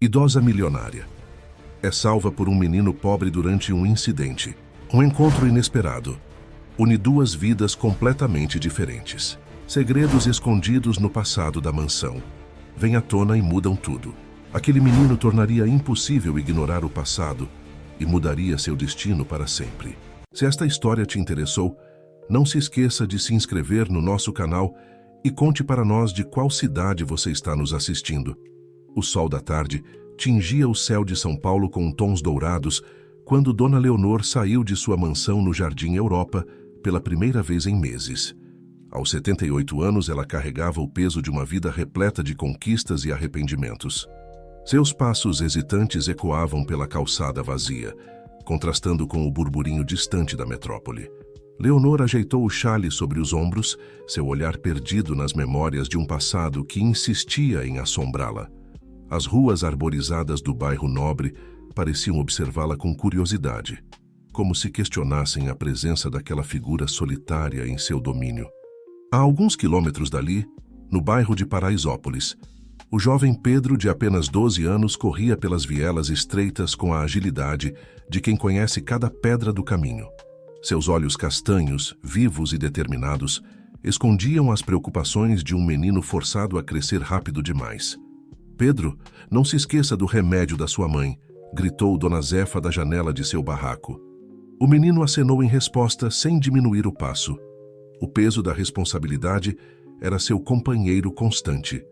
Idosa milionária. É salva por um menino pobre durante um incidente. Um encontro inesperado. Une duas vidas completamente diferentes. Segredos escondidos no passado da mansão. Vêm à tona e mudam tudo. Aquele menino tornaria impossível ignorar o passado e mudaria seu destino para sempre. Se esta história te interessou, não se esqueça de se inscrever no nosso canal e conte para nós de qual cidade você está nos assistindo. O sol da tarde tingia o céu de São Paulo com tons dourados quando Dona Leonor saiu de sua mansão no Jardim Europa pela primeira vez em meses. Aos 78 anos, ela carregava o peso de uma vida repleta de conquistas e arrependimentos. Seus passos hesitantes ecoavam pela calçada vazia, contrastando com o burburinho distante da metrópole. Leonor ajeitou o xale sobre os ombros, seu olhar perdido nas memórias de um passado que insistia em assombrá-la. As ruas arborizadas do bairro nobre pareciam observá-la com curiosidade, como se questionassem a presença daquela figura solitária em seu domínio. A alguns quilômetros dali, no bairro de Paraisópolis, o jovem Pedro, de apenas 12 anos, corria pelas vielas estreitas com a agilidade de quem conhece cada pedra do caminho. Seus olhos castanhos, vivos e determinados, escondiam as preocupações de um menino forçado a crescer rápido demais. "Pedro, não se esqueça do remédio da sua mãe", gritou Dona Zefa da janela de seu barraco. O menino acenou em resposta sem diminuir o passo. O peso da responsabilidade era seu companheiro constante.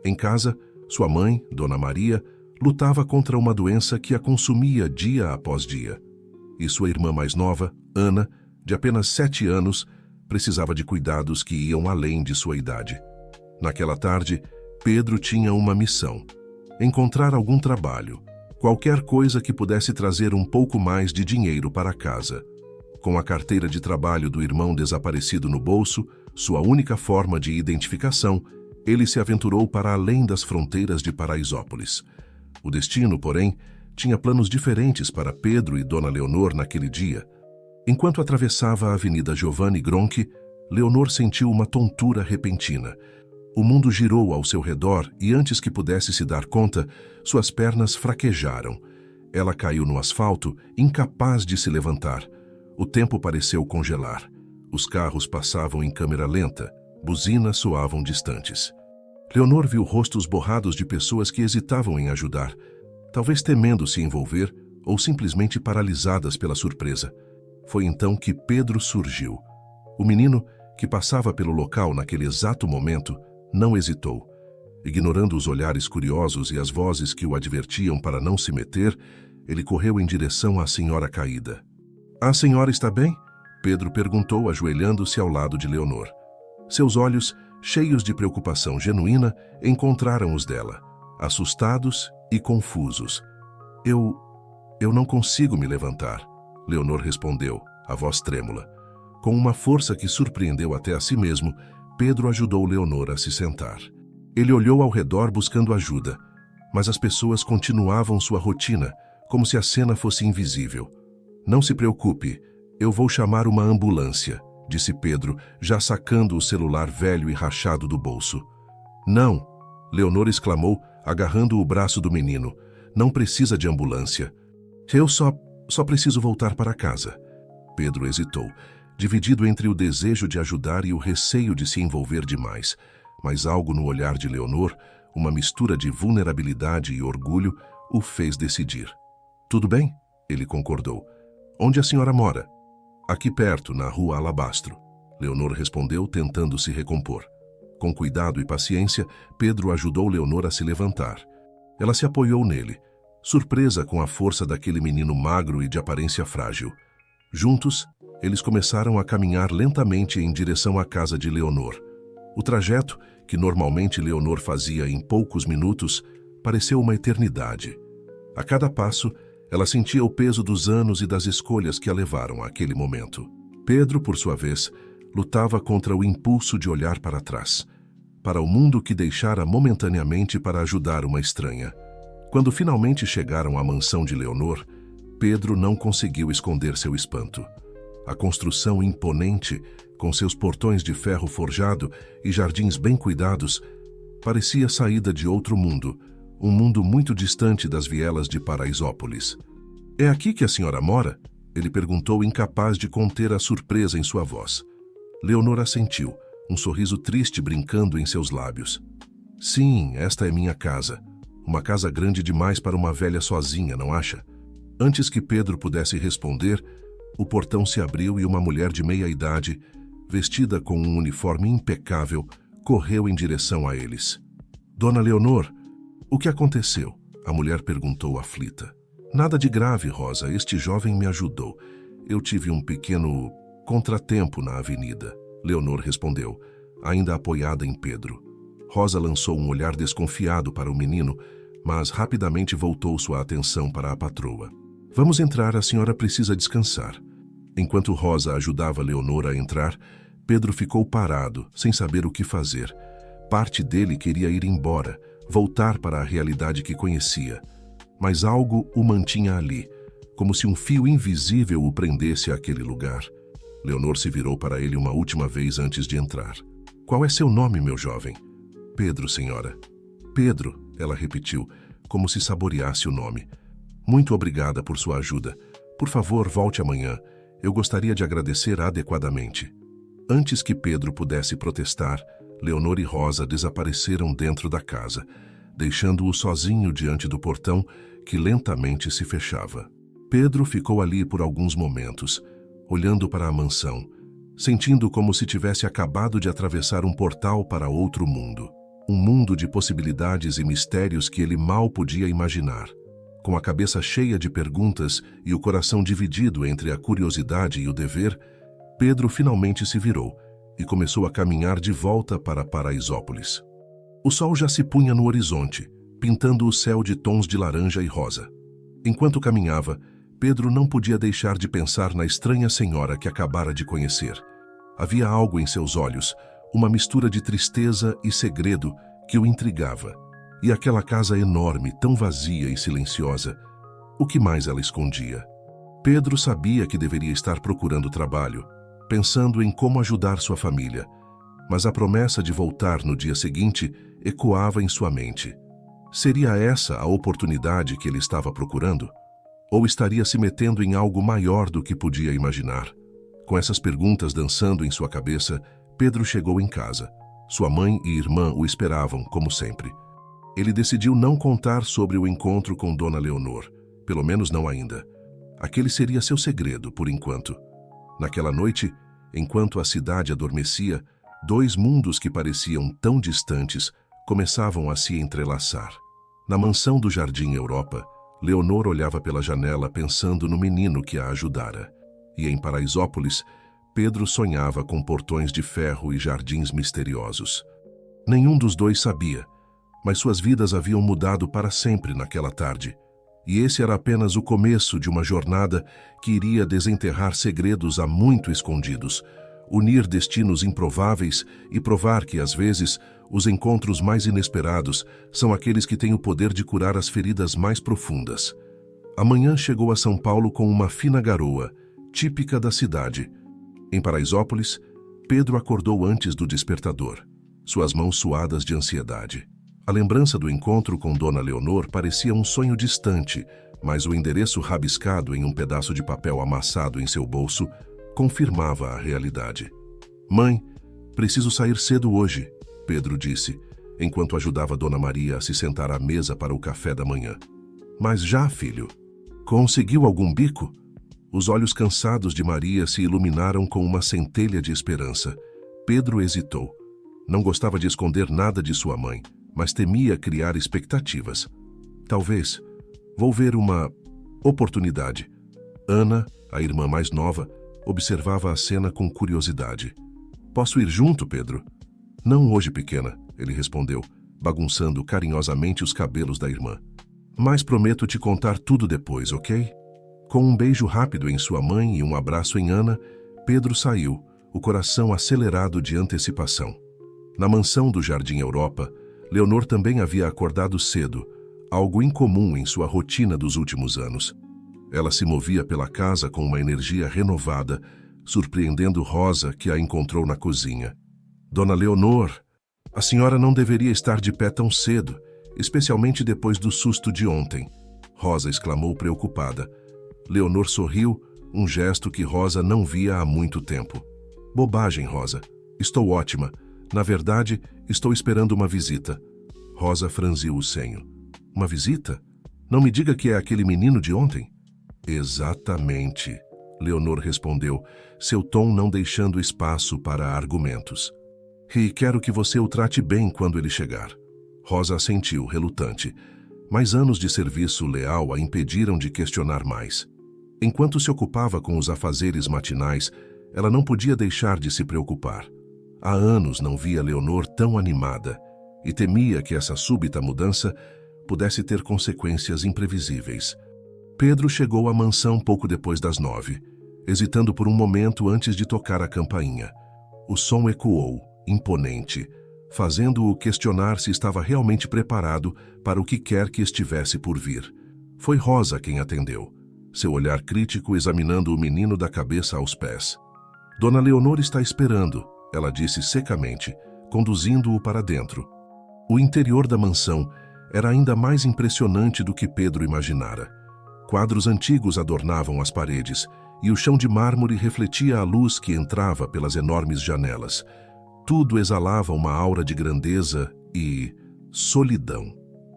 Em casa, sua mãe, Dona Maria, lutava contra uma doença que a consumia dia após dia. E sua irmã mais nova, Ana, de apenas 7 anos, precisava de cuidados que iam além de sua idade. Naquela tarde, Pedro tinha uma missão: encontrar algum trabalho, qualquer coisa que pudesse trazer um pouco mais de dinheiro para casa. Com a carteira de trabalho do irmão desaparecido no bolso, sua única forma de identificação, ele se aventurou para além das fronteiras de Paraisópolis. O destino, porém, tinha planos diferentes para Pedro e Dona Leonor naquele dia. Enquanto atravessava a Avenida Giovanni Gronchi, Leonor sentiu uma tontura repentina. O mundo girou ao seu redor e, antes que pudesse se dar conta, suas pernas fraquejaram. Ela caiu no asfalto, incapaz de se levantar. O tempo pareceu congelar. Os carros passavam em câmera lenta, buzinas soavam distantes. Leonor viu rostos borrados de pessoas que hesitavam em ajudar, talvez temendo se envolver ou simplesmente paralisadas pela surpresa. Foi então que Pedro surgiu. O menino, que passava pelo local naquele exato momento, não hesitou. Ignorando os olhares curiosos e as vozes que o advertiam para não se meter, ele correu em direção à senhora caída. "A senhora está bem?" Pedro perguntou, ajoelhando-se ao lado de Leonor. Seus olhos, cheios de preocupação genuína, encontraram os dela, assustados e confusos. Eu não consigo me levantar", Leonor respondeu, a voz trêmula. Com uma força que surpreendeu até a si mesmo, Pedro ajudou Leonor a se sentar. Ele olhou ao redor buscando ajuda, mas as pessoas continuavam sua rotina, como se a cena fosse invisível. "Não se preocupe, eu vou chamar uma ambulância", disse Pedro, já sacando o celular velho e rachado do bolso. "Não", Leonor exclamou, agarrando o braço do menino. "Não precisa de ambulância. Eu só preciso voltar para casa." Pedro hesitou, dividido entre o desejo de ajudar e o receio de se envolver demais. Mas algo no olhar de Leonor, uma mistura de vulnerabilidade e orgulho, o fez decidir. "Tudo bem?", ele concordou. "Onde a senhora mora?" "Aqui perto, na Rua Alabastro", Leonor respondeu, tentando se recompor. Com cuidado e paciência, Pedro ajudou Leonor a se levantar. Ela se apoiou nele, surpresa com a força daquele menino magro e de aparência frágil. Juntos, eles começaram a caminhar lentamente em direção à casa de Leonor. O trajeto, que normalmente Leonor fazia em poucos minutos, pareceu uma eternidade. A cada passo, ela sentia o peso dos anos e das escolhas que a levaram àquele momento. Pedro, por sua vez, lutava contra o impulso de olhar para trás, para o mundo que deixara momentaneamente para ajudar uma estranha. Quando finalmente chegaram à mansão de Leonor, Pedro não conseguiu esconder seu espanto. A construção imponente, com seus portões de ferro forjado e jardins bem cuidados, parecia saída de outro mundo, um mundo muito distante das vielas de Paraisópolis. É aqui que a senhora mora? Ele perguntou, incapaz de conter a surpresa em sua voz. Leonor assentiu, um sorriso triste brincando em seus lábios. Sim, esta é minha casa. Uma casa grande demais para uma velha sozinha, não acha? Antes que Pedro pudesse responder, o portão se abriu e uma mulher de meia-idade, vestida com um uniforme impecável, correu em direção a eles. Dona Leonor, o que aconteceu? A mulher perguntou aflita. Nada de grave, Rosa, este jovem me ajudou. Eu tive um pequeno contratempo na avenida. Leonor respondeu, ainda apoiada em Pedro. Rosa lançou um olhar desconfiado para o menino, mas rapidamente voltou sua atenção para a patroa. Vamos entrar, a senhora precisa descansar. Enquanto Rosa ajudava Leonor a entrar, Pedro ficou parado, sem saber o que fazer. Parte dele queria ir embora, voltar para a realidade que conhecia. Mas algo o mantinha ali, como se um fio invisível o prendesse àquele lugar. Leonor se virou para ele uma última vez antes de entrar. Qual é seu nome, meu jovem? Pedro, senhora. Pedro, ela repetiu, como se saboreasse o nome. Muito obrigada por sua ajuda. Por favor, volte amanhã. Eu gostaria de agradecer adequadamente. Antes que Pedro pudesse protestar, Leonor e Rosa desapareceram dentro da casa, deixando-o sozinho diante do portão que lentamente se fechava. Pedro ficou ali por alguns momentos, olhando para a mansão, sentindo como se tivesse acabado de atravessar um portal para outro mundo. Um mundo de possibilidades e mistérios que ele mal podia imaginar. Com a cabeça cheia de perguntas e o coração dividido entre a curiosidade e o dever, Pedro finalmente se virou e começou a caminhar de volta para Paraisópolis. O sol já se punha no horizonte, pintando o céu de tons de laranja e rosa. Enquanto caminhava, Pedro não podia deixar de pensar na estranha senhora que acabara de conhecer. Havia algo em seus olhos, uma mistura de tristeza e segredo que o intrigava. E aquela casa enorme, tão vazia e silenciosa, o que mais ela escondia? Pedro sabia que deveria estar procurando trabalho, pensando em como ajudar sua família, mas a promessa de voltar no dia seguinte ecoava em sua mente. Seria essa a oportunidade que ele estava procurando? Ou estaria se metendo em algo maior do que podia imaginar? Com essas perguntas dançando em sua cabeça, Pedro chegou em casa. Sua mãe e irmã o esperavam, como sempre. Ele decidiu não contar sobre o encontro com Dona Leonor, pelo menos não ainda. Aquele seria seu segredo, por enquanto. Naquela noite, enquanto a cidade adormecia, dois mundos que pareciam tão distantes começavam a se entrelaçar. Na mansão do Jardim Europa, Leonor olhava pela janela pensando no menino que a ajudara. E em Paraisópolis, Pedro sonhava com portões de ferro e jardins misteriosos. Nenhum dos dois sabia, mas suas vidas haviam mudado para sempre naquela tarde. E esse era apenas o começo de uma jornada que iria desenterrar segredos há muito escondidos, unir destinos improváveis e provar que, às vezes, os encontros mais inesperados são aqueles que têm o poder de curar as feridas mais profundas. A manhã chegou a São Paulo com uma fina garoa, típica da cidade. Em Paraisópolis, Pedro acordou antes do despertador, suas mãos suadas de ansiedade. A lembrança do encontro com Dona Leonor parecia um sonho distante, mas o endereço rabiscado em um pedaço de papel amassado em seu bolso confirmava a realidade. Mãe, preciso sair cedo hoje, Pedro disse, enquanto ajudava Dona Maria a se sentar à mesa para o café da manhã. Mas já, filho, conseguiu algum bico? Os olhos cansados de Maria se iluminaram com uma centelha de esperança. Pedro hesitou. Não gostava de esconder nada de sua mãe, mas temia criar expectativas. Talvez. Vou ver uma oportunidade. Ana, a irmã mais nova, observava a cena com curiosidade. Posso ir junto, Pedro? Não hoje, pequena, ele respondeu, bagunçando carinhosamente os cabelos da irmã. Mas prometo te contar tudo depois, ok? Com um beijo rápido em sua mãe e um abraço em Ana, Pedro saiu, o coração acelerado de antecipação. Na mansão do Jardim Europa, Leonor também havia acordado cedo, algo incomum em sua rotina dos últimos anos. Ela se movia pela casa com uma energia renovada, surpreendendo Rosa, que a encontrou na cozinha. Dona Leonor, a senhora não deveria estar de pé tão cedo. especialmente depois do susto de ontem. Rosa exclamou preocupada. Leonor sorriu, um gesto que Rosa não via há muito tempo. Bobagem, Rosa. Estou ótima. Na verdade, estou esperando uma visita. Rosa franziu o senho. Uma visita? Não me diga que é aquele menino de ontem? Exatamente, Leonor respondeu, seu tom não deixando espaço para argumentos. E quero que você o trate bem quando ele chegar. Rosa assentiu, relutante, mas anos de serviço leal a impediram de questionar mais. Enquanto se ocupava com os afazeres matinais, ela não podia deixar de se preocupar. Há anos não via Leonor tão animada e temia que essa súbita mudança pudesse ter consequências imprevisíveis. Pedro chegou à mansão pouco depois das 9, hesitando por um momento antes de tocar a campainha. O som ecoou, imponente, fazendo-o questionar se estava realmente preparado para o que quer que estivesse por vir. Foi Rosa quem atendeu, seu olhar crítico examinando o menino da cabeça aos pés. Dona Leonor está esperando, ela disse secamente, conduzindo-o para dentro. O interior da mansão era ainda mais impressionante do que Pedro imaginara. Quadros antigos adornavam as paredes, e o chão de mármore refletia a luz que entrava pelas enormes janelas. Tudo exalava uma aura de grandeza e solidão.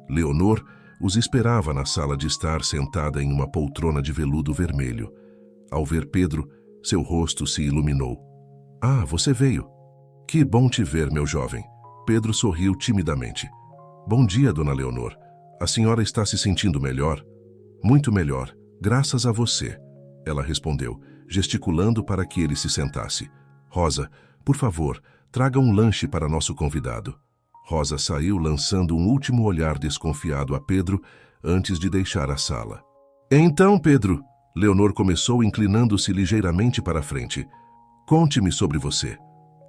Leonor os esperava na sala de estar sentada em uma poltrona de veludo vermelho. Ao ver Pedro, seu rosto se iluminou. Ah, você veio. Que bom te ver, meu jovem. Pedro sorriu timidamente. Bom dia, dona Leonor. A senhora está se sentindo melhor? Muito melhor, graças a você, ela respondeu, gesticulando para que ele se sentasse. Rosa, por favor, traga um lanche para nosso convidado. Rosa saiu lançando um último olhar desconfiado a Pedro antes de deixar a sala. Então, Pedro, Leonor começou inclinando-se ligeiramente para a frente. Conte-me sobre você.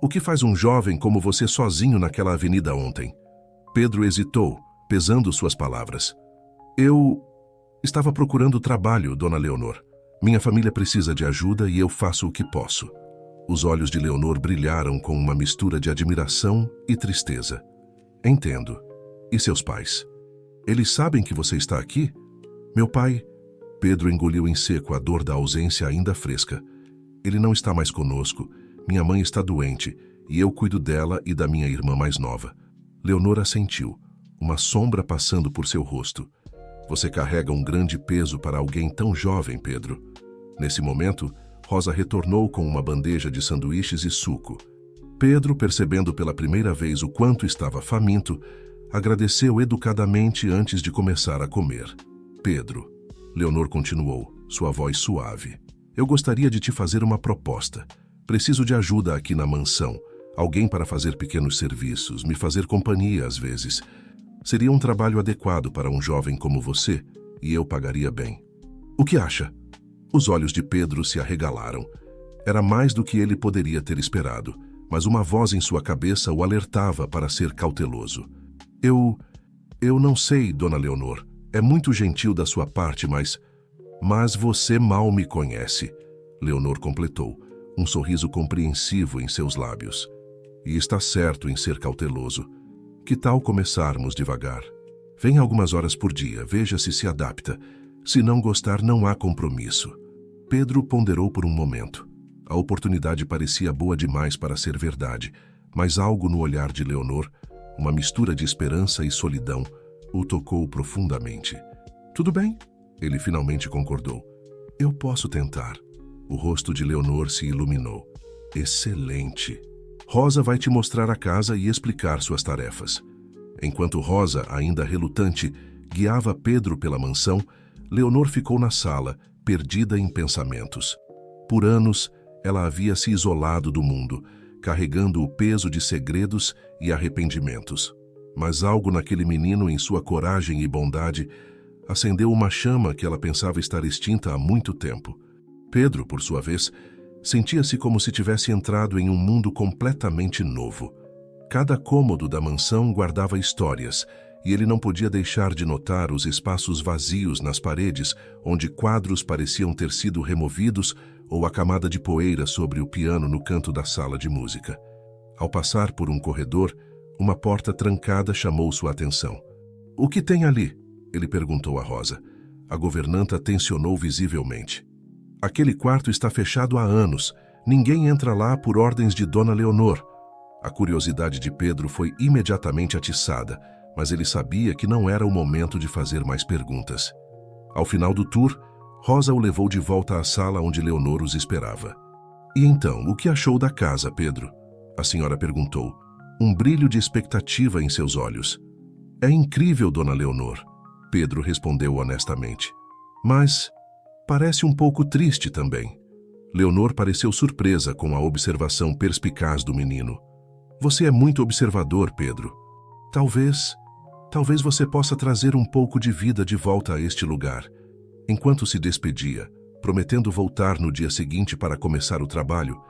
O que faz um jovem como você sozinho naquela avenida ontem? Pedro hesitou, pesando suas palavras. Eu estava procurando trabalho, dona Leonor. Minha família precisa de ajuda e eu faço o que posso. Os olhos de Leonor brilharam com uma mistura de admiração e tristeza. Entendo. E seus pais? Eles sabem que você está aqui? Meu pai... Pedro engoliu em seco a dor da ausência ainda fresca. Ele não está mais conosco. Minha mãe está doente e eu cuido dela e da minha irmã mais nova. Leonor assentiu, uma sombra passando por seu rosto. Você carrega um grande peso para alguém tão jovem, Pedro. Nesse momento, Rosa retornou com uma bandeja de sanduíches e suco. Pedro, percebendo pela primeira vez o quanto estava faminto, agradeceu educadamente antes de começar a comer. Pedro, Leonor continuou, sua voz suave. Eu gostaria de te fazer uma proposta. Preciso de ajuda aqui na mansão. Alguém para fazer pequenos serviços, me fazer companhia às vezes. Seria um trabalho adequado para um jovem como você, e eu pagaria bem. O que acha? Os olhos de Pedro se arregalaram. Era mais do que ele poderia ter esperado, mas uma voz em sua cabeça o alertava para ser cauteloso. Eu não sei, dona Leonor. É muito gentil da sua parte, mas você mal me conhece, Leonor completou, um sorriso compreensivo em seus lábios. E está certo em ser cauteloso. Que tal começarmos devagar? Venha algumas horas por dia, veja se adapta. Se não gostar, não há compromisso. Pedro ponderou por um momento. A oportunidade parecia boa demais para ser verdade, mas algo no olhar de Leonor, uma mistura de esperança e solidão, o tocou profundamente. Tudo bem, ele finalmente concordou. Eu posso tentar. O rosto de Leonor se iluminou. Excelente. Rosa vai te mostrar a casa e explicar suas tarefas. Enquanto Rosa, ainda relutante, guiava Pedro pela mansão, Leonor ficou na sala, perdida em pensamentos. Por anos, ela havia se isolado do mundo, carregando o peso de segredos e arrependimentos. Mas algo naquele menino, em sua coragem e bondade, acendeu uma chama que ela pensava estar extinta há muito tempo. Pedro, por sua vez, sentia-se como se tivesse entrado em um mundo completamente novo. Cada cômodo da mansão guardava histórias, e ele não podia deixar de notar os espaços vazios nas paredes, onde quadros pareciam ter sido removidos, ou a camada de poeira sobre o piano no canto da sala de música. Ao passar por um corredor, uma porta trancada chamou sua atenção. O que tem ali? Ele perguntou a Rosa. A governanta tensionou visivelmente. Aquele quarto está fechado há anos. Ninguém entra lá por ordens de Dona Leonor. A curiosidade de Pedro foi imediatamente atiçada, mas ele sabia que não era o momento de fazer mais perguntas. Ao final do tour, Rosa o levou de volta à sala onde Leonor os esperava. E então, o que achou da casa, Pedro? A senhora perguntou, um brilho de expectativa em seus olhos. É incrível, Dona Leonor, Pedro respondeu honestamente. Mas parece um pouco triste também. Leonor pareceu surpresa com a observação perspicaz do menino. Você é muito observador, Pedro. Talvez você possa trazer um pouco de vida de volta a este lugar. Enquanto se despedia, prometendo voltar no dia seguinte para começar o trabalho,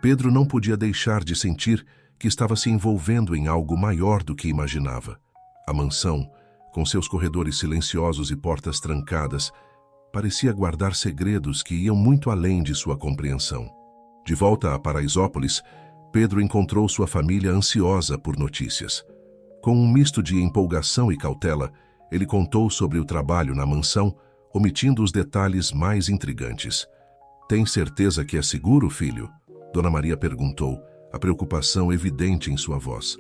Pedro não podia deixar de sentir que estava se envolvendo em algo maior do que imaginava. A mansão, com seus corredores silenciosos e portas trancadas, parecia guardar segredos que iam muito além de sua compreensão. De volta a Paraisópolis, Pedro encontrou sua família ansiosa por notícias. Com um misto de empolgação e cautela, ele contou sobre o trabalho na mansão, omitindo os detalhes mais intrigantes. Tem certeza que é seguro, filho? Dona Maria perguntou, a preocupação evidente em sua voz.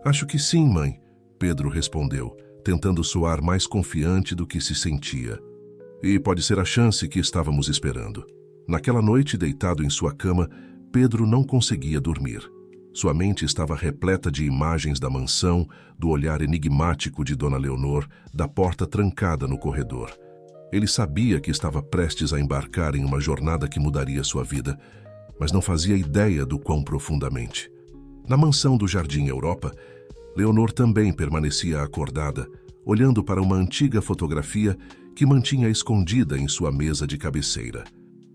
Acho que sim, mãe, Pedro respondeu, tentando soar mais confiante do que se sentia. E pode ser a chance que estávamos esperando. Naquela noite, deitado em sua cama, Pedro não conseguia dormir. Sua mente estava repleta de imagens da mansão, do olhar enigmático de Dona Leonor, da porta trancada no corredor. Ele sabia que estava prestes a embarcar em uma jornada que mudaria sua vida, mas não fazia ideia do quão profundamente. Na mansão do Jardim Europa, Leonor também permanecia acordada, olhando para uma antiga fotografia que mantinha escondida em sua mesa de cabeceira.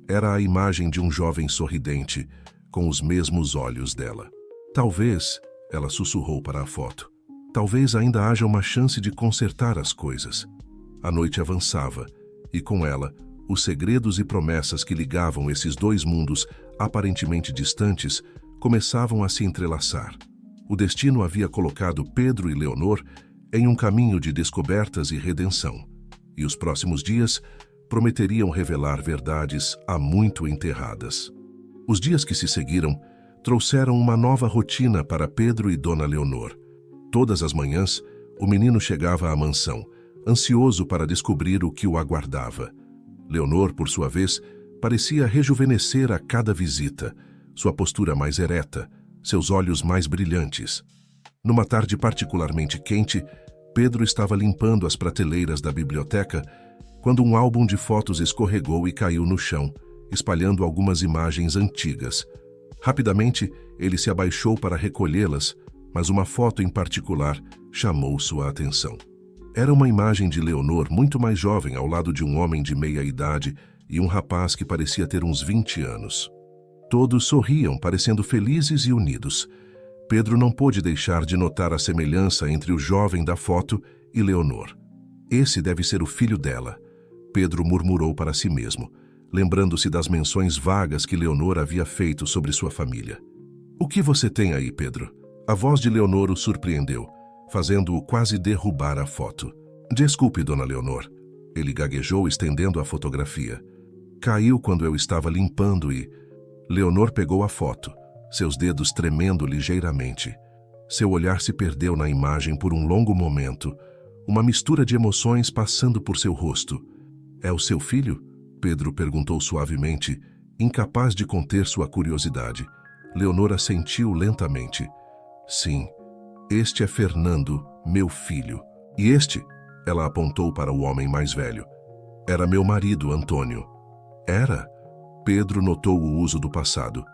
Era a imagem de um jovem sorridente, com os mesmos olhos dela. Talvez, ela sussurrou para a foto, talvez ainda haja uma chance de consertar as coisas. A noite avançava, e com ela, os segredos e promessas que ligavam esses dois mundos aparentemente distantes começavam a se entrelaçar. O destino havia colocado Pedro e Leonor em um caminho de descobertas e redenção, e os próximos dias prometeriam revelar verdades há muito enterradas. Os dias que se seguiram trouxeram uma nova rotina para Pedro e Dona Leonor. Todas as manhãs, o menino chegava à mansão, ansioso para descobrir o que o aguardava. Leonor, por sua vez, parecia rejuvenescer a cada visita, sua postura mais ereta, seus olhos mais brilhantes. Numa tarde particularmente quente, Pedro estava limpando as prateleiras da biblioteca quando um álbum de fotos escorregou e caiu no chão, espalhando algumas imagens antigas. Rapidamente, ele se abaixou para recolhê-las, mas uma foto em particular chamou sua atenção. Era uma imagem de Leonor muito mais jovem ao lado de um homem de meia-idade e um rapaz que parecia ter uns 20 anos. Todos sorriam, parecendo felizes e unidos. Pedro não pôde deixar de notar a semelhança entre o jovem da foto e Leonor. Esse deve ser o filho dela, Pedro murmurou para si mesmo, lembrando-se das menções vagas que Leonor havia feito sobre sua família. O que você tem aí, Pedro? A voz de Leonor o surpreendeu, fazendo-o quase derrubar a foto. Desculpe, Dona Leonor. Ele gaguejou, estendendo a fotografia. Caiu quando eu estava limpando e... Leonor pegou a foto, seus dedos tremendo ligeiramente. Seu olhar se perdeu na imagem por um longo momento, uma mistura de emoções passando por seu rosto. É o seu filho? Pedro perguntou suavemente, incapaz de conter sua curiosidade. Leonor assentiu lentamente. Sim, este é Fernando, meu filho. E este? Ela apontou para o homem mais velho. Era meu marido, Antônio. Era? Pedro notou o uso do passado.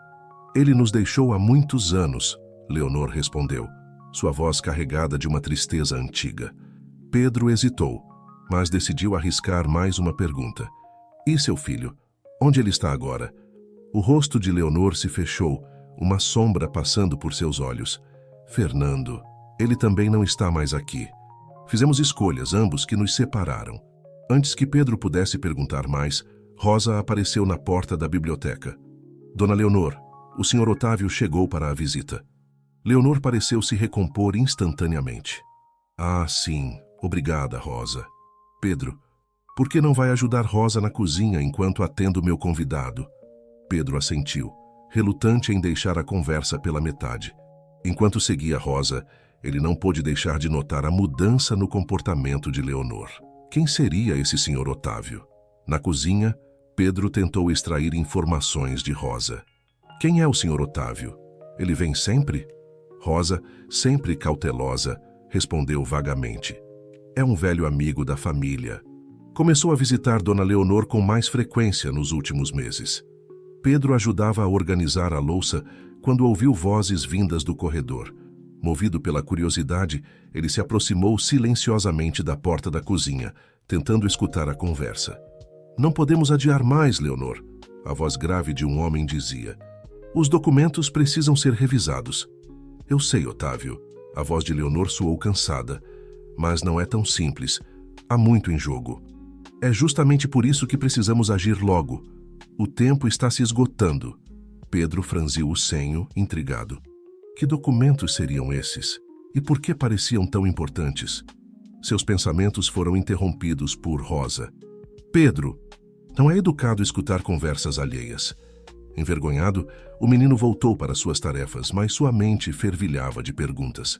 Ele nos deixou há muitos anos, Leonor respondeu, sua voz carregada de uma tristeza antiga. Pedro hesitou, mas decidiu arriscar mais uma pergunta. E seu filho? Onde ele está agora? O rosto de Leonor se fechou, uma sombra passando por seus olhos. Fernando, ele também não está mais aqui. Fizemos escolhas, ambos, que nos separaram. Antes que Pedro pudesse perguntar mais, Rosa apareceu na porta da biblioteca. Dona Leonor, o Sr. Otávio chegou para a visita. Leonor pareceu se recompor instantaneamente. Ah, sim, Obrigada, Rosa. Pedro, por que não vai ajudar Rosa na cozinha enquanto atendo meu convidado? Pedro assentiu, relutante em deixar a conversa pela metade. Enquanto seguia Rosa, ele não pôde deixar de notar a mudança no comportamento de Leonor. Quem seria esse Sr. Otávio? Na cozinha, Pedro tentou extrair informações de Rosa. Quem é o Sr. Otávio? Ele vem sempre? Rosa, sempre cautelosa, respondeu vagamente. É um velho amigo da família. Começou a visitar Dona Leonor com mais frequência nos últimos meses. Pedro ajudava a organizar a louça quando ouviu vozes vindas do corredor. Movido pela curiosidade, ele se aproximou silenciosamente da porta da cozinha, tentando escutar a conversa. Não podemos adiar mais, Leonor, a voz grave de um homem dizia. Os documentos precisam ser revisados. Eu sei, Otávio. A voz de Leonor soou cansada. Mas não é tão simples. Há muito em jogo. É justamente por isso que precisamos agir logo. O tempo está se esgotando. Pedro franziu o senho, intrigado. Que documentos seriam esses? E por que pareciam tão importantes? Seus pensamentos foram interrompidos por Rosa. Pedro, não é educado escutar conversas alheias. Envergonhado, o menino voltou para suas tarefas, mas sua mente fervilhava de perguntas.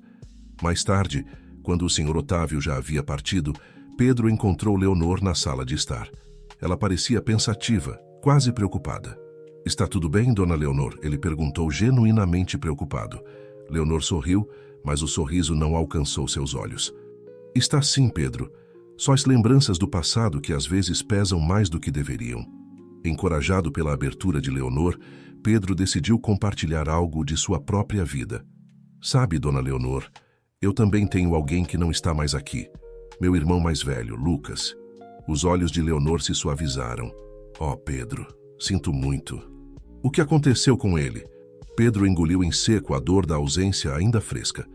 Mais tarde, quando o Sr. Otávio já havia partido, Pedro encontrou Leonor na sala de estar. Ela parecia pensativa, quase preocupada. Está tudo bem, Dona Leonor? Ele perguntou genuinamente preocupado. Leonor sorriu, mas o sorriso não alcançou seus olhos. Está sim, Pedro. Só as lembranças do passado que às vezes pesam mais do que deveriam. Encorajado pela abertura de Leonor, Pedro decidiu compartilhar algo de sua própria vida. Sabe, Dona Leonor, eu também tenho alguém que não está mais aqui. Meu irmão mais velho, Lucas. Os olhos de Leonor se suavizaram. Oh, Pedro, sinto muito. O que aconteceu com ele? Pedro engoliu em seco a dor da ausência ainda fresca.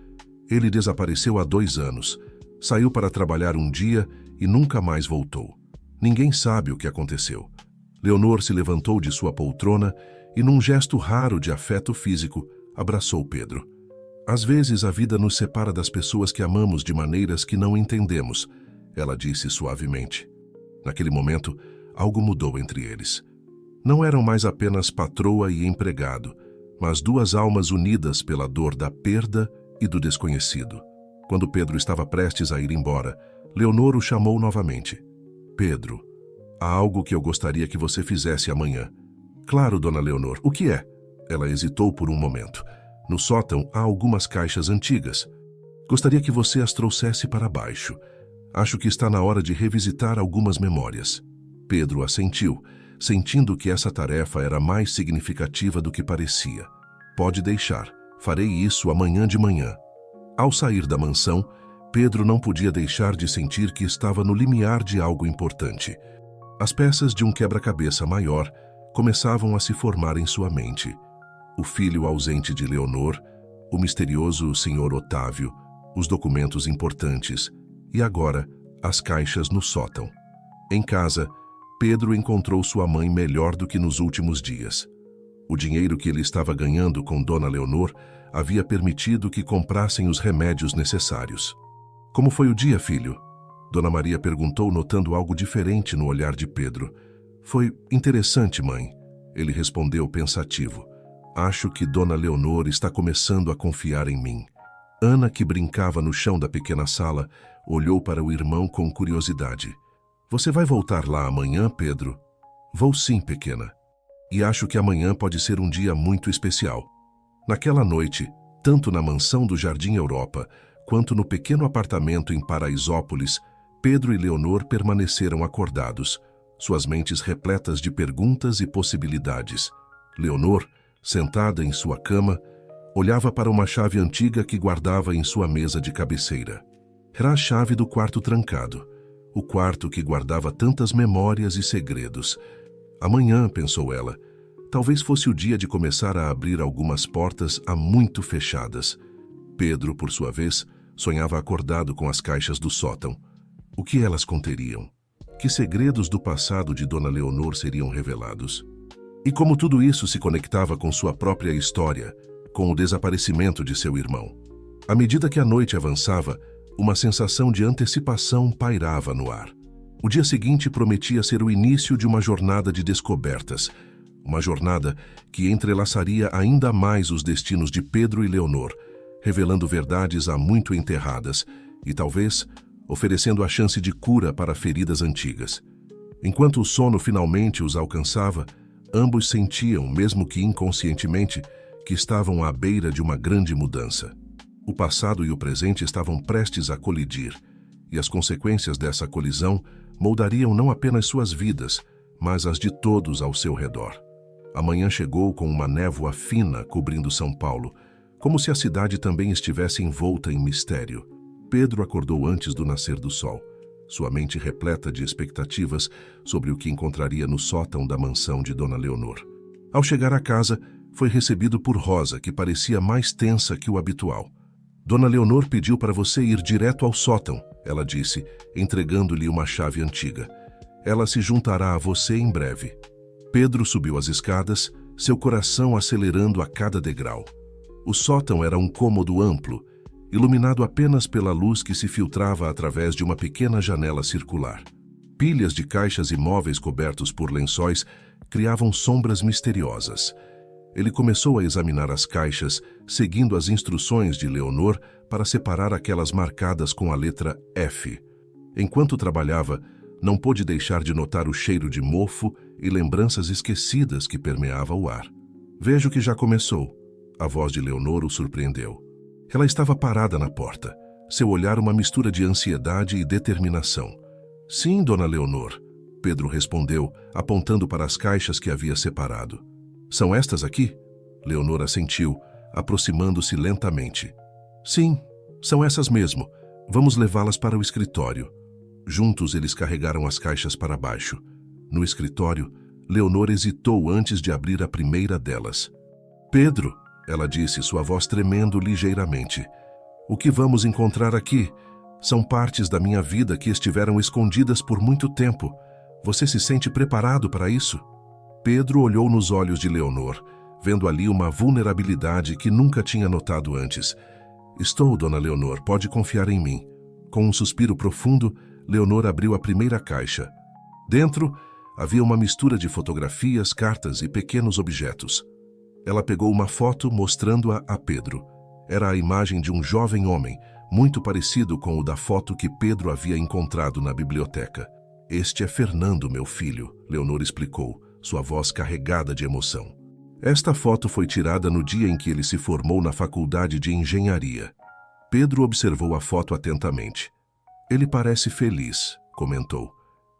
Ele desapareceu há 2 anos. Saiu para trabalhar um dia e nunca mais voltou. Ninguém sabe o que aconteceu. Leonor se levantou de sua poltrona e, num gesto raro de afeto físico, abraçou Pedro. Às vezes a vida nos separa das pessoas que amamos de maneiras que não entendemos, ela disse suavemente. Naquele momento, algo mudou entre eles. Não eram mais apenas patroa e empregado, mas 2 almas unidas pela dor da perda e do desconhecido. Quando Pedro estava prestes a ir embora, Leonor o chamou novamente. Pedro, há algo que eu gostaria que você fizesse amanhã. Claro, Dona Leonor, o que é? Ela hesitou por um momento. No sótão há algumas caixas antigas. Gostaria que você as trouxesse para baixo. Acho que está na hora de revisitar algumas memórias. Pedro assentiu, sentindo que essa tarefa era mais significativa do que parecia. Pode deixar, farei isso amanhã de manhã. Ao sair da mansão, Pedro não podia deixar de sentir que estava no limiar de algo importante. As peças de um quebra-cabeça maior começavam a se formar em sua mente. O filho ausente de Leonor, o misterioso Sr. Otávio, os documentos importantes e agora as caixas no sótão. Em casa, Pedro encontrou sua mãe melhor do que nos últimos dias. O dinheiro que ele estava ganhando com Dona Leonor havia permitido que comprassem os remédios necessários. Como foi o dia, filho? Dona Maria perguntou, notando algo diferente no olhar de Pedro. Foi interessante, mãe. Ele respondeu pensativo. Acho que Dona Leonor está começando a confiar em mim. Ana, que brincava no chão da pequena sala, olhou para o irmão com curiosidade. Você vai voltar lá amanhã, Pedro? Vou sim, pequena. E acho que amanhã pode ser um dia muito especial. Naquela noite, tanto na mansão do Jardim Europa, quanto no pequeno apartamento em Paraisópolis, Pedro e Leonor permaneceram acordados, suas mentes repletas de perguntas e possibilidades. Leonor, sentada em sua cama, olhava para uma chave antiga que guardava em sua mesa de cabeceira. Era a chave do quarto trancado, o quarto que guardava tantas memórias e segredos. Amanhã, pensou ela, talvez fosse o dia de começar a abrir algumas portas há muito fechadas. Pedro, por sua vez, sonhava acordado com as caixas do sótão. O que elas conteriam? Que segredos do passado de Dona Leonor seriam revelados? E como tudo isso se conectava com sua própria história, com o desaparecimento de seu irmão? À medida que a noite avançava, Uma sensação de antecipação pairava no ar. O dia seguinte prometia ser o início de uma jornada de descobertas, uma jornada que entrelaçaria ainda mais os destinos de Pedro e Leonor, revelando verdades há muito enterradas e, talvez, oferecendo a chance de cura para feridas antigas. Enquanto o sono finalmente os alcançava, ambos sentiam, mesmo que inconscientemente, que estavam à beira de uma grande mudança. O passado e o presente estavam prestes a colidir, e as consequências dessa colisão moldariam não apenas suas vidas, mas as de todos ao seu redor. A manhã chegou com uma névoa fina cobrindo São Paulo, como se a cidade também estivesse envolta em mistério. Pedro acordou antes do nascer do sol, sua mente repleta de expectativas sobre o que encontraria no sótão da mansão de Dona Leonor. Ao chegar à casa, foi recebido por Rosa, que parecia mais tensa que o habitual. Dona Leonor pediu para você ir direto ao sótão, ela disse, entregando-lhe uma chave antiga. Ela se juntará a você em breve. Pedro subiu as escadas, seu coração acelerando a cada degrau. O sótão era um cômodo amplo, iluminado apenas pela luz que se filtrava através de uma pequena janela circular. Pilhas de caixas e móveis cobertos por lençóis criavam sombras misteriosas. Ele começou a examinar as caixas, seguindo as instruções de Leonor para separar aquelas marcadas com a letra F. Enquanto trabalhava, não pôde deixar de notar o cheiro de mofo e lembranças esquecidas que permeava o ar. Vejo que já começou. A voz de Leonor o surpreendeu. Ela estava parada na porta, seu olhar uma mistura de ansiedade e determinação. Sim, Dona Leonor, Pedro respondeu, apontando para as caixas que havia separado. São estas aqui? Leonor assentiu, aproximando-se lentamente. Sim, são essas mesmo. Vamos levá-las para o escritório. Juntos eles carregaram as caixas para baixo. No escritório, Leonor hesitou antes de abrir a primeira delas. Pedro, ela disse, sua voz tremendo ligeiramente. O que vamos encontrar aqui? São partes da minha vida que estiveram escondidas por muito tempo. Você se sente preparado para isso? Pedro olhou nos olhos de Leonor, vendo ali uma vulnerabilidade que nunca tinha notado antes. Estou, Dona Leonor, pode confiar em mim. Com um suspiro profundo, Leonor abriu a primeira caixa. Dentro, havia uma mistura de fotografias, cartas e pequenos objetos. Ela pegou uma foto mostrando-a a Pedro. Era a imagem de um jovem homem, muito parecido com o da foto que Pedro havia encontrado na biblioteca. Este é Fernando, meu filho, Leonor explicou, sua voz carregada de emoção. Esta foto foi tirada no dia em que ele se formou na faculdade de engenharia. Pedro observou a foto atentamente. Ele parece feliz, comentou.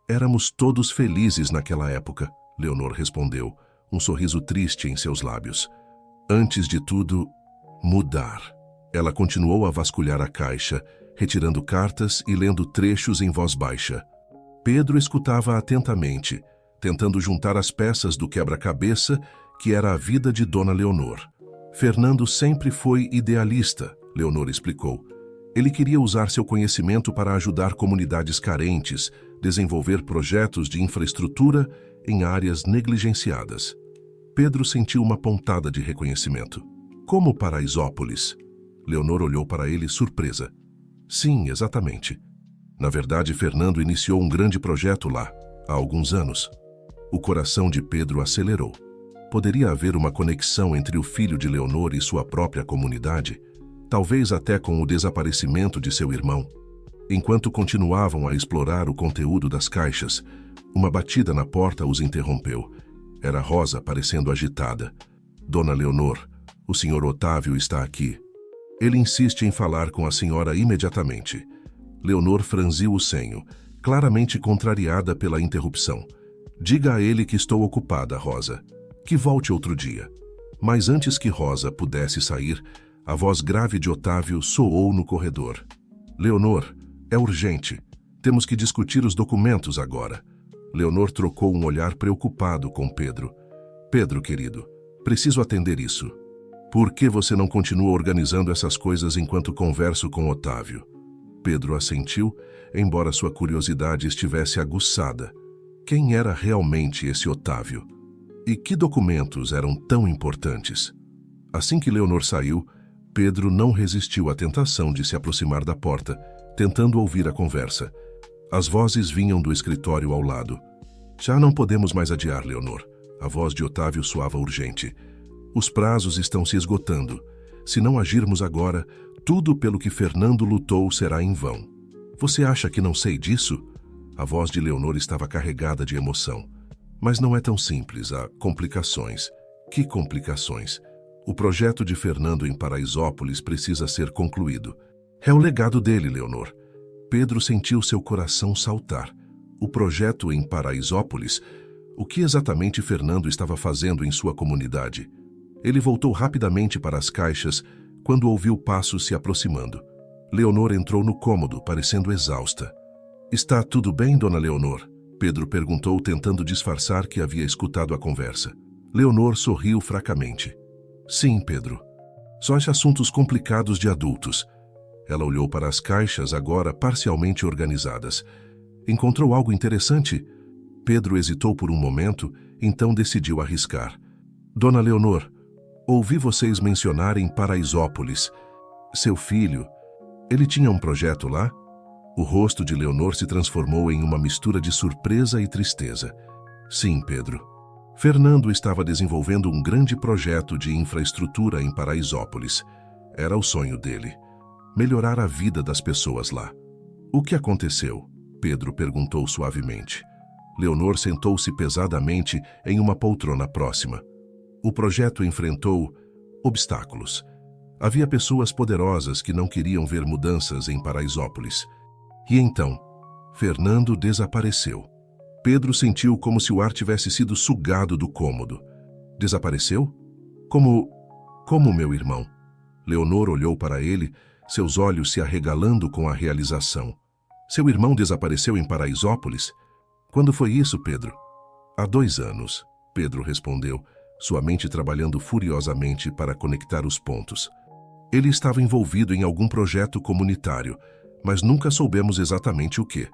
Éramos todos felizes naquela época, Leonor respondeu, um sorriso triste em seus lábios. Antes de tudo, mudar. Ela continuou a vasculhar a caixa, retirando cartas e lendo trechos em voz baixa. Pedro escutava atentamente, tentando juntar as peças do quebra-cabeça que era a vida de Dona Leonor. Fernando sempre foi idealista, Leonor explicou. Ele queria usar seu conhecimento para ajudar comunidades carentes, desenvolver projetos de infraestrutura em áreas negligenciadas. Pedro sentiu uma pontada de reconhecimento. Como Paraisópolis? Leonor olhou para ele surpresa. Sim, exatamente. Na verdade, Fernando iniciou um grande projeto lá, há alguns anos. O coração de Pedro acelerou. Poderia haver uma conexão entre o filho de Leonor e sua própria comunidade, talvez até com o desaparecimento de seu irmão. Enquanto continuavam a explorar o conteúdo das caixas, uma batida na porta os interrompeu. Era Rosa, parecendo agitada. Dona Leonor, o Sr. Otávio está aqui. Ele insiste em falar com a senhora imediatamente. Leonor franziu o senho, claramente contrariada pela interrupção. Diga a ele que estou ocupada, Rosa. Que volte outro dia. Mas antes que Rosa pudesse sair, a voz grave de Otávio soou no corredor. Leonor, é urgente. Temos que discutir os documentos agora. Leonor trocou um olhar preocupado com Pedro. Pedro, querido, preciso atender isso. Por que você não continua organizando essas coisas enquanto converso com Otávio? Pedro assentiu, embora sua curiosidade estivesse aguçada. Quem era realmente esse Otávio? E que documentos eram tão importantes? Assim que Leonor saiu, Pedro não resistiu à tentação de se aproximar da porta, tentando ouvir a conversa. As vozes vinham do escritório ao lado. Já não podemos mais adiar, Leonor. A voz de Otávio soava urgente. Os prazos estão se esgotando. Se não agirmos agora, tudo pelo que Fernando lutou será em vão. Você acha que não sei disso? A voz de Leonor estava carregada de emoção. Mas não é tão simples, há complicações. Que complicações? O projeto de Fernando em Paraisópolis precisa ser concluído. É o legado dele, Leonor. Pedro sentiu seu coração saltar. O projeto em Paraisópolis? O que exatamente Fernando estava fazendo em sua comunidade? Ele voltou rapidamente para as caixas quando ouviu passos se aproximando. Leonor entrou no cômodo, parecendo exausta. Está tudo bem, dona Leonor? Pedro perguntou, tentando disfarçar que havia escutado a conversa. Leonor sorriu fracamente. Sim, Pedro. Só assuntos complicados de adultos. Ela olhou para as caixas, agora parcialmente organizadas. Encontrou algo interessante? Pedro hesitou por um momento, então decidiu arriscar. Dona Leonor, ouvi vocês mencionarem Paraisópolis. Seu filho, ele tinha um projeto lá? O rosto de Leonor se transformou em uma mistura de surpresa e tristeza. Sim, Pedro. Fernando estava desenvolvendo um grande projeto de infraestrutura em Paraisópolis. Era o sonho dele. Melhorar a vida das pessoas lá. O que aconteceu? Pedro perguntou suavemente. Leonor sentou-se pesadamente em uma poltrona próxima. O projeto enfrentou obstáculos. Havia pessoas poderosas que não queriam ver mudanças em Paraisópolis. E então, Fernando desapareceu. Pedro sentiu como se o ar tivesse sido sugado do cômodo. Desapareceu? Como meu irmão? Leonor olhou para ele, seus olhos se arregalando com a realização. Seu irmão desapareceu em Paraisópolis? Quando foi isso, Pedro? Há 2 anos, Pedro respondeu, sua mente trabalhando furiosamente para conectar os pontos. Ele estava envolvido em algum projeto comunitário, mas nunca soubemos exatamente o que.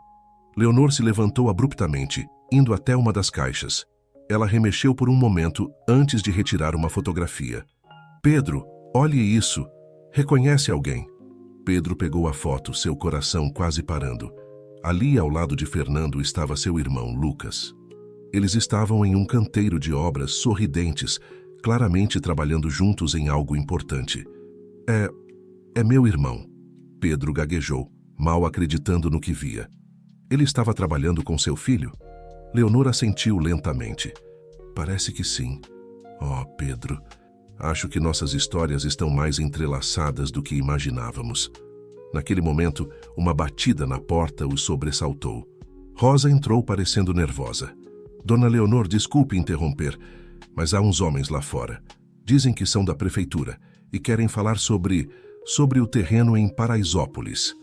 Leonor se levantou abruptamente, indo até uma das caixas. Ela remexeu por um momento antes de retirar uma fotografia. Pedro, olhe isso. Reconhece alguém? Pedro pegou a foto, seu coração quase parando. Ali, ao lado de Fernando, estava seu irmão, Lucas. Eles estavam em um canteiro de obras, sorridentes, claramente trabalhando juntos em algo importante. É meu irmão. Pedro gaguejou, mal acreditando no que via. Ele estava trabalhando com seu filho? Leonor assentiu lentamente. Parece que sim. Oh, Pedro, acho que nossas histórias estão mais entrelaçadas do que imaginávamos. Naquele momento, uma batida na porta o sobressaltou. Rosa entrou parecendo nervosa. Dona Leonor, desculpe interromper, mas há uns homens lá fora. Dizem que são da prefeitura e querem falar sobre o terreno em Paraisópolis.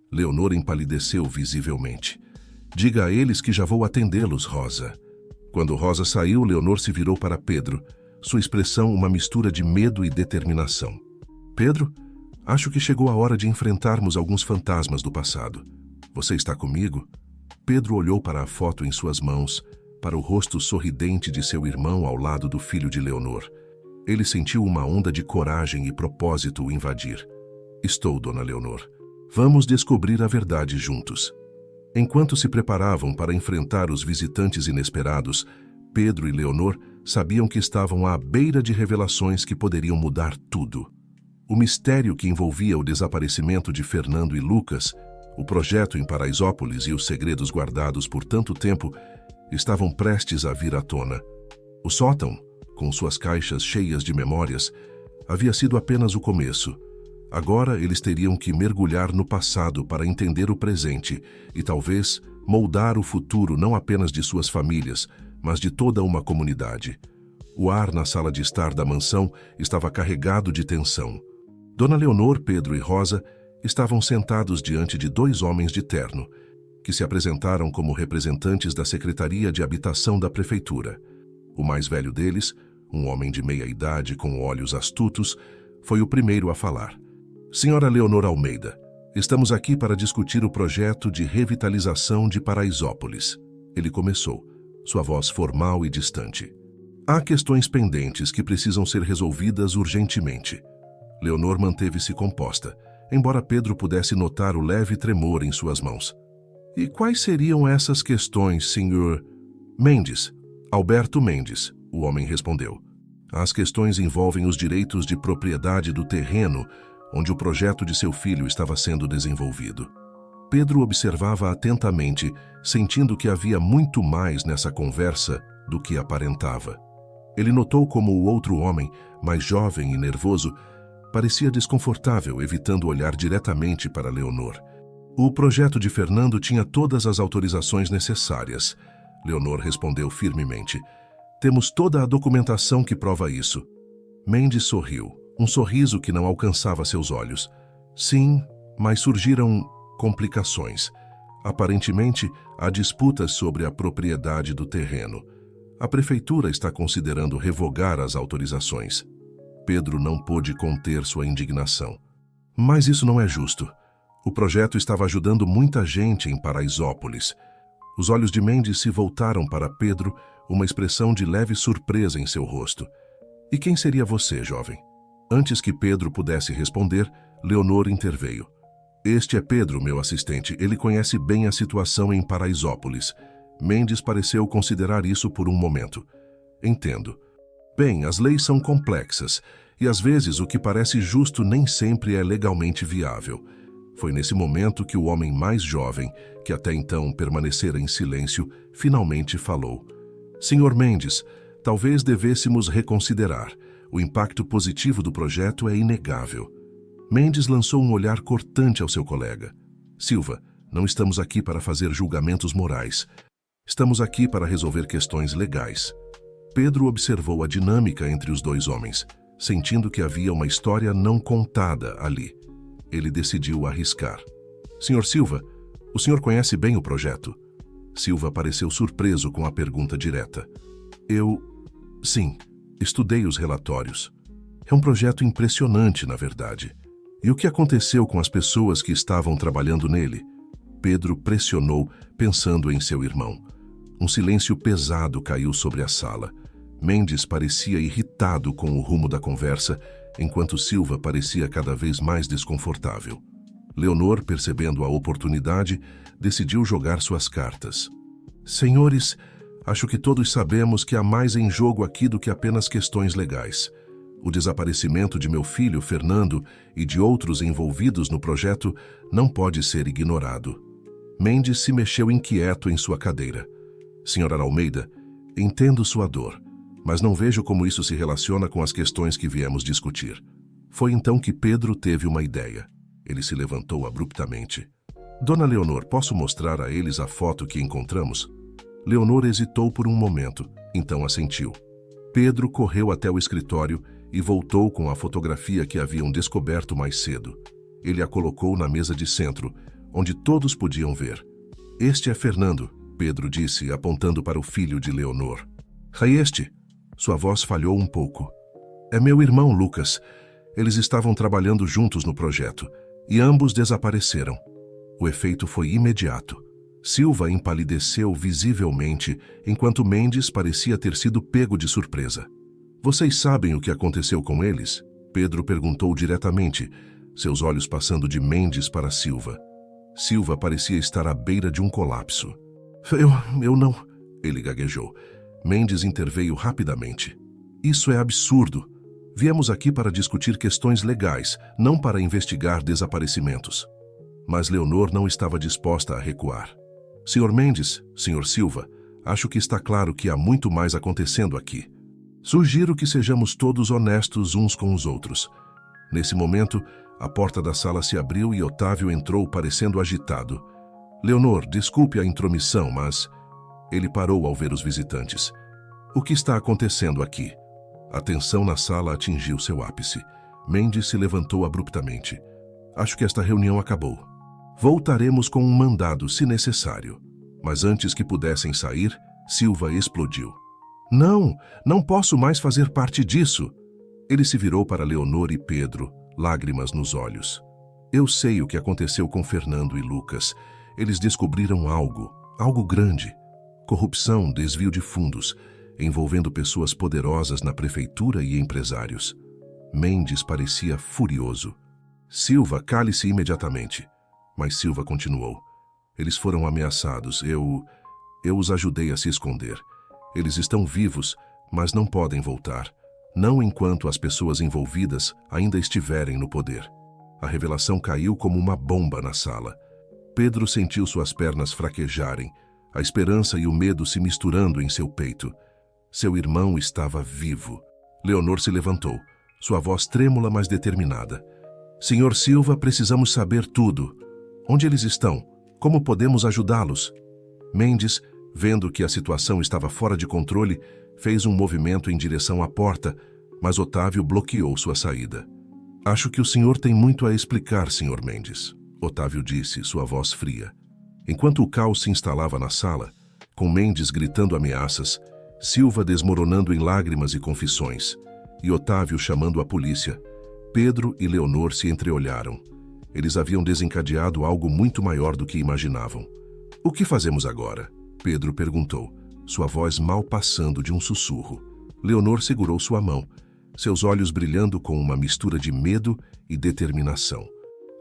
Leonor empalideceu visivelmente. Diga a eles que já vou atendê-los, Rosa. Quando Rosa saiu, Leonor se virou para Pedro, sua expressão uma mistura de medo e determinação. Pedro, acho que chegou a hora de enfrentarmos alguns fantasmas do passado. Você está comigo? Pedro olhou para a foto em suas mãos, para o rosto sorridente de seu irmão ao lado do filho de Leonor. Ele sentiu uma onda de coragem e propósito o invadir. Estou, Dona Leonor. Vamos descobrir a verdade juntos. Enquanto se preparavam para enfrentar os visitantes inesperados, Pedro e Leonor sabiam que estavam à beira de revelações que poderiam mudar tudo. O mistério que envolvia o desaparecimento de Fernando e Lucas, o projeto em Paraisópolis e os segredos guardados por tanto tempo estavam prestes a vir à tona. O sótão, com suas caixas cheias de memórias, havia sido apenas o começo. Agora eles teriam que mergulhar no passado para entender o presente e talvez moldar o futuro não apenas de suas famílias, mas de toda uma comunidade. O ar na sala de estar da mansão estava carregado de tensão. Dona Leonor, Pedro e Rosa estavam sentados diante de 2 homens de terno, que se apresentaram como representantes da Secretaria de Habitação da Prefeitura. O mais velho deles, um homem de meia-idade com olhos astutos, foi o primeiro a falar. Senhora Leonor Almeida, estamos aqui para discutir o projeto de revitalização de Paraisópolis. Ele começou, sua voz formal e distante. Há questões pendentes que precisam ser resolvidas urgentemente. Leonor manteve-se composta. embora Pedro pudesse notar o leve tremor em suas mãos. E quais seriam essas questões, senhor? Mendes. Alberto Mendes, o homem respondeu. As questões envolvem os direitos de propriedade do terreno onde o projeto de seu filho estava sendo desenvolvido. Pedro observava atentamente, sentindo que havia muito mais nessa conversa do que aparentava. Ele notou como o outro homem, mais jovem e nervoso, parecia desconfortável, evitando olhar diretamente para Leonor. O projeto de Fernando tinha todas as autorizações necessárias. Leonor respondeu firmemente. Temos toda a documentação que prova isso. Mendes sorriu, um sorriso que não alcançava seus olhos. Sim, mas surgiram complicações. Aparentemente, há disputas sobre a propriedade do terreno. A prefeitura está considerando revogar as autorizações. Pedro não pôde conter sua indignação. Mas isso não é justo. O projeto estava ajudando muita gente em Paraisópolis. Os olhos de Mendes se voltaram para Pedro, uma expressão de leve surpresa em seu rosto. E quem seria você, jovem? Antes que Pedro pudesse responder, Leonor interveio. Este é Pedro, meu assistente. Ele conhece bem a situação em Paraisópolis. Mendes pareceu considerar isso por um momento. Entendo. Bem, as leis são complexas, e às vezes o que parece justo nem sempre é legalmente viável. Foi nesse momento que o homem mais jovem, que até então permanecera em silêncio, finalmente falou. Senhor Mendes, talvez devêssemos reconsiderar. O impacto positivo do projeto é inegável. Mendes lançou um olhar cortante ao seu colega. Silva, não estamos aqui para fazer julgamentos morais. Estamos aqui para resolver questões legais. Pedro observou a dinâmica entre os dois homens, sentindo que havia uma história não contada ali. Ele decidiu arriscar. Senhor Silva, o senhor conhece bem o projeto? Silva pareceu surpreso com a pergunta direta. Sim, estudei os relatórios. É um projeto impressionante, na verdade. E o que aconteceu com as pessoas que estavam trabalhando nele? Pedro pressionou, pensando em seu irmão. Um silêncio pesado caiu sobre a sala. Mendes parecia irritado com o rumo da conversa, enquanto Silva parecia cada vez mais desconfortável. Leonor, percebendo a oportunidade, decidiu jogar suas cartas. Senhores, acho que todos sabemos que há mais em jogo aqui do que apenas questões legais. O desaparecimento de meu filho, Fernando, e de outros envolvidos no projeto não pode ser ignorado. Mendes se mexeu inquieto em sua cadeira. Senhora Almeida, entendo sua dor, mas não vejo como isso se relaciona com as questões que viemos discutir. Foi então que Pedro teve uma ideia. Ele se levantou abruptamente. Dona Leonor, posso mostrar a eles a foto que encontramos? Leonor hesitou por um momento, então assentiu. Pedro correu até o escritório e voltou com a fotografia que haviam descoberto mais cedo. Ele a colocou na mesa de centro, onde todos podiam ver. Este é Fernando, Pedro disse, apontando para o filho de Leonor. É este? Sua voz falhou um pouco. É meu irmão, Lucas. Eles estavam trabalhando juntos no projeto, e ambos desapareceram. O efeito foi imediato. Silva empalideceu visivelmente, enquanto Mendes parecia ter sido pego de surpresa. Vocês sabem o que aconteceu com eles? Pedro perguntou diretamente, seus olhos passando de Mendes para Silva. Silva parecia estar à beira de um colapso. Eu não... Ele gaguejou. Mendes interveio rapidamente. Isso é absurdo. Viemos aqui para discutir questões legais, não para investigar desaparecimentos. Mas Leonor não estava disposta a recuar. Senhor Mendes, Senhor Silva, acho que está claro que há muito mais acontecendo aqui. Sugiro que sejamos todos honestos uns com os outros. Nesse momento, a porta da sala se abriu e Otávio entrou parecendo agitado. Leonor, desculpe a intromissão, mas... Ele parou ao ver os visitantes. O que está acontecendo aqui? A tensão na sala atingiu seu ápice. Mendes se levantou abruptamente. Acho que esta reunião acabou. Voltaremos com um mandado, se necessário. Mas antes que pudessem sair, Silva explodiu. Não posso mais fazer parte disso. Ele se virou para Leonor e Pedro, lágrimas nos olhos. Eu sei o que aconteceu com Fernando e Lucas. Eles descobriram algo grande. Corrupção, desvio de fundos, envolvendo pessoas poderosas na prefeitura e empresários. Mendes parecia furioso. Silva, cale-se imediatamente. Mas Silva continuou. Eles foram ameaçados. Eu os ajudei a se esconder. Eles estão vivos, mas não podem voltar. Não enquanto as pessoas envolvidas ainda estiverem no poder. A revelação caiu como uma bomba na sala. Pedro sentiu suas pernas fraquejarem, a esperança e o medo se misturando em seu peito. Seu irmão estava vivo. Leonor se levantou, sua voz trêmula, mas determinada. Senhor Silva, precisamos saber tudo. Onde eles estão? Como podemos ajudá-los? Mendes, vendo que a situação estava fora de controle, fez um movimento em direção à porta, mas Otávio bloqueou sua saída. Acho que o senhor tem muito a explicar, senhor Mendes, Otávio disse, sua voz fria. Enquanto o caos se instalava na sala, com Mendes gritando ameaças, Silva desmoronando em lágrimas e confissões, e Otávio chamando a polícia, Pedro e Leonor se entreolharam. Eles haviam desencadeado algo muito maior do que imaginavam. O que fazemos agora? Pedro perguntou, sua voz mal passando de um sussurro. Leonor segurou sua mão, seus olhos brilhando com uma mistura de medo e determinação.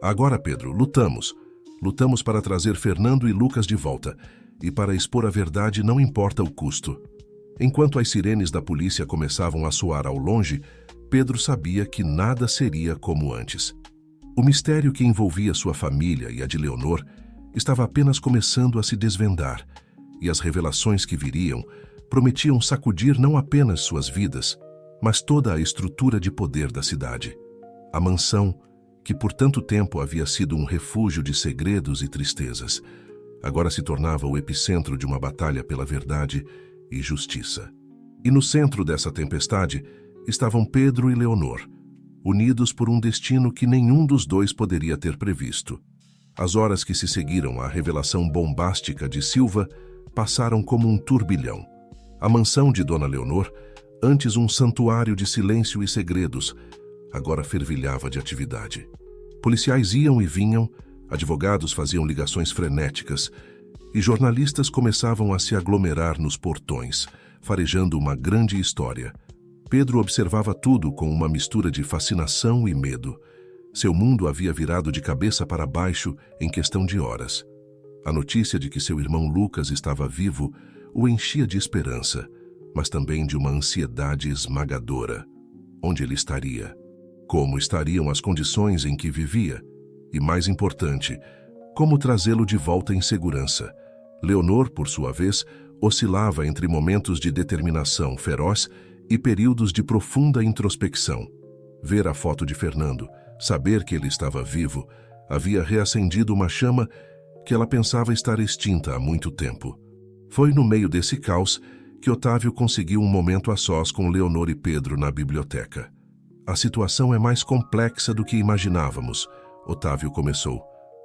Agora, Pedro, lutamos. Lutamos para trazer Fernando e Lucas de volta, e para expor a verdade não importa o custo. Enquanto as sirenes da polícia começavam a soar ao longe, Pedro sabia que nada seria como antes. O mistério que envolvia sua família e a de Leonor estava apenas começando a se desvendar, e as revelações que viriam prometiam sacudir não apenas suas vidas, mas toda a estrutura de poder da cidade. A mansão, que por tanto tempo havia sido um refúgio de segredos e tristezas, agora se tornava o epicentro de uma batalha pela verdade e justiça. E no centro dessa tempestade estavam Pedro e Leonor, unidos por um destino que nenhum dos dois poderia ter previsto. As horas que se seguiram à revelação bombástica de Silva passaram como um turbilhão. A mansão de Dona Leonor, antes um santuário de silêncio e segredos, agora fervilhava de atividade. Policiais iam e vinham, advogados faziam ligações frenéticas e jornalistas começavam a se aglomerar nos portões, farejando uma grande história. Pedro observava tudo com uma mistura de fascinação e medo. Seu mundo havia virado de cabeça para baixo em questão de horas. A notícia de que seu irmão Lucas estava vivo o enchia de esperança, mas também de uma ansiedade esmagadora. Onde ele estaria? Como estariam as condições em que vivia? E, mais importante, como trazê-lo de volta em segurança? Leonor, por sua vez, oscilava entre momentos de determinação feroz e períodos de profunda introspecção. Ver a foto de Fernando, saber que ele estava vivo, havia reacendido uma chama que ela pensava estar extinta há muito tempo. Foi no meio desse caos que Otávio conseguiu um momento a sós com Leonor e Pedro na biblioteca. A situação é mais complexa do que imaginávamos, Otávio começou,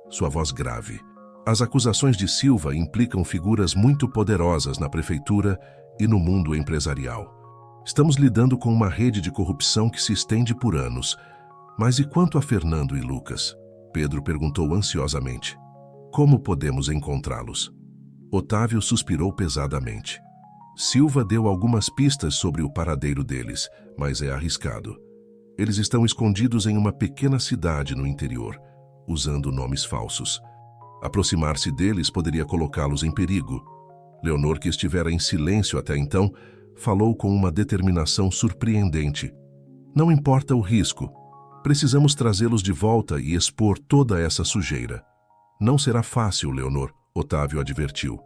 sua voz grave. As acusações de Silva implicam figuras muito poderosas na prefeitura e no mundo empresarial. Estamos lidando com uma rede de corrupção que se estende por anos. Mas e quanto a Fernando e Lucas? Pedro perguntou ansiosamente. Como podemos encontrá-los? Otávio suspirou pesadamente. Silva deu algumas pistas sobre o paradeiro deles, mas é arriscado. Eles estão escondidos em uma pequena cidade no interior, usando nomes falsos. Aproximar-se deles poderia colocá-los em perigo. Leonor, que estivera em silêncio até então, falou com uma determinação surpreendente. Não importa o risco. Precisamos trazê-los de volta e expor toda essa sujeira. Não será fácil, Leonor, Otávio advertiu.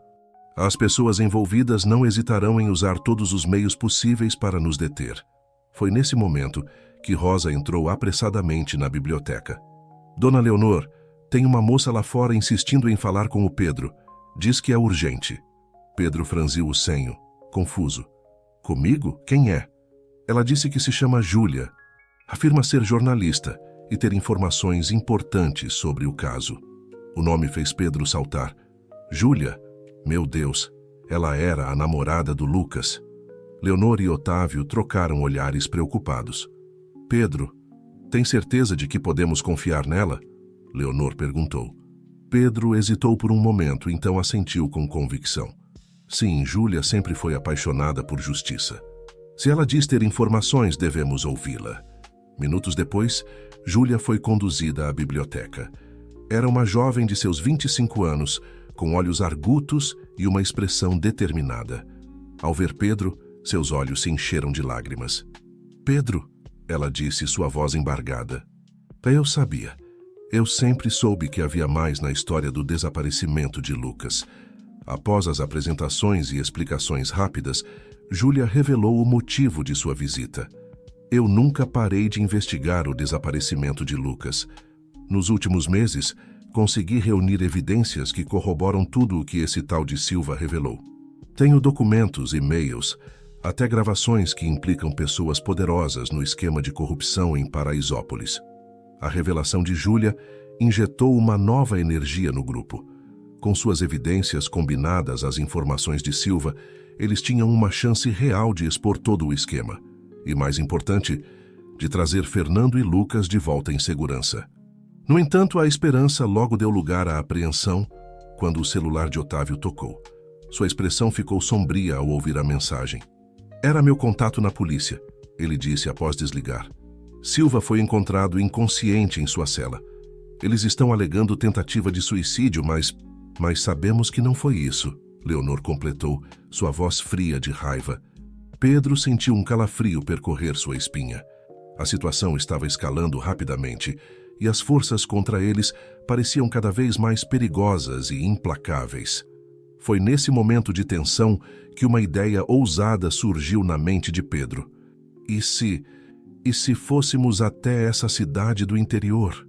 As pessoas envolvidas não hesitarão em usar todos os meios possíveis para nos deter. Foi nesse momento que Rosa entrou apressadamente na biblioteca. Dona Leonor, tem uma moça lá fora insistindo em falar com o Pedro. Diz que é urgente. Pedro franziu o senho, confuso. Comigo? Quem é? Ela disse que se chama Júlia. Afirma ser jornalista e ter informações importantes sobre o caso. O nome fez Pedro saltar. Júlia? Meu Deus, ela era a namorada do Lucas. Leonor e Otávio trocaram olhares preocupados. Pedro, tem certeza de que podemos confiar nela? Leonor perguntou. Pedro hesitou por um momento, então assentiu com convicção. Sim, Júlia sempre foi apaixonada por justiça. Se ela diz ter informações, devemos ouvi-la. Minutos depois, Júlia foi conduzida à biblioteca. Era uma jovem de seus 25 anos, com olhos argutos e uma expressão determinada. Ao ver Pedro, seus olhos se encheram de lágrimas. "Pedro", ela disse, sua voz embargada. "Eu sabia. Eu sempre soube que havia mais na história do desaparecimento de Lucas." Após as apresentações e explicações rápidas, Júlia revelou o motivo de sua visita. "Eu nunca parei de investigar o desaparecimento de Lucas. Nos últimos meses, consegui reunir evidências que corroboram tudo o que esse tal de Silva revelou. Tenho documentos, e-mails, até gravações que implicam pessoas poderosas no esquema de corrupção em Paraisópolis." A revelação de Júlia injetou uma nova energia no grupo. Com suas evidências combinadas às informações de Silva, eles tinham uma chance real de expor todo o esquema. E, mais importante, de trazer Fernando e Lucas de volta em segurança. No entanto, a esperança logo deu lugar à apreensão quando o celular de Otávio tocou. Sua expressão ficou sombria ao ouvir a mensagem. "Era meu contato na polícia", ele disse após desligar. "Silva foi encontrado inconsciente em sua cela. Eles estão alegando tentativa de suicídio, mas sabemos que não foi isso", Leonor completou, sua voz fria de raiva. Pedro sentiu um calafrio percorrer sua espinha. A situação estava escalando rapidamente e as forças contra eles pareciam cada vez mais perigosas e implacáveis. Foi nesse momento de tensão que uma ideia ousada surgiu na mente de Pedro. E se fôssemos até essa cidade do interior?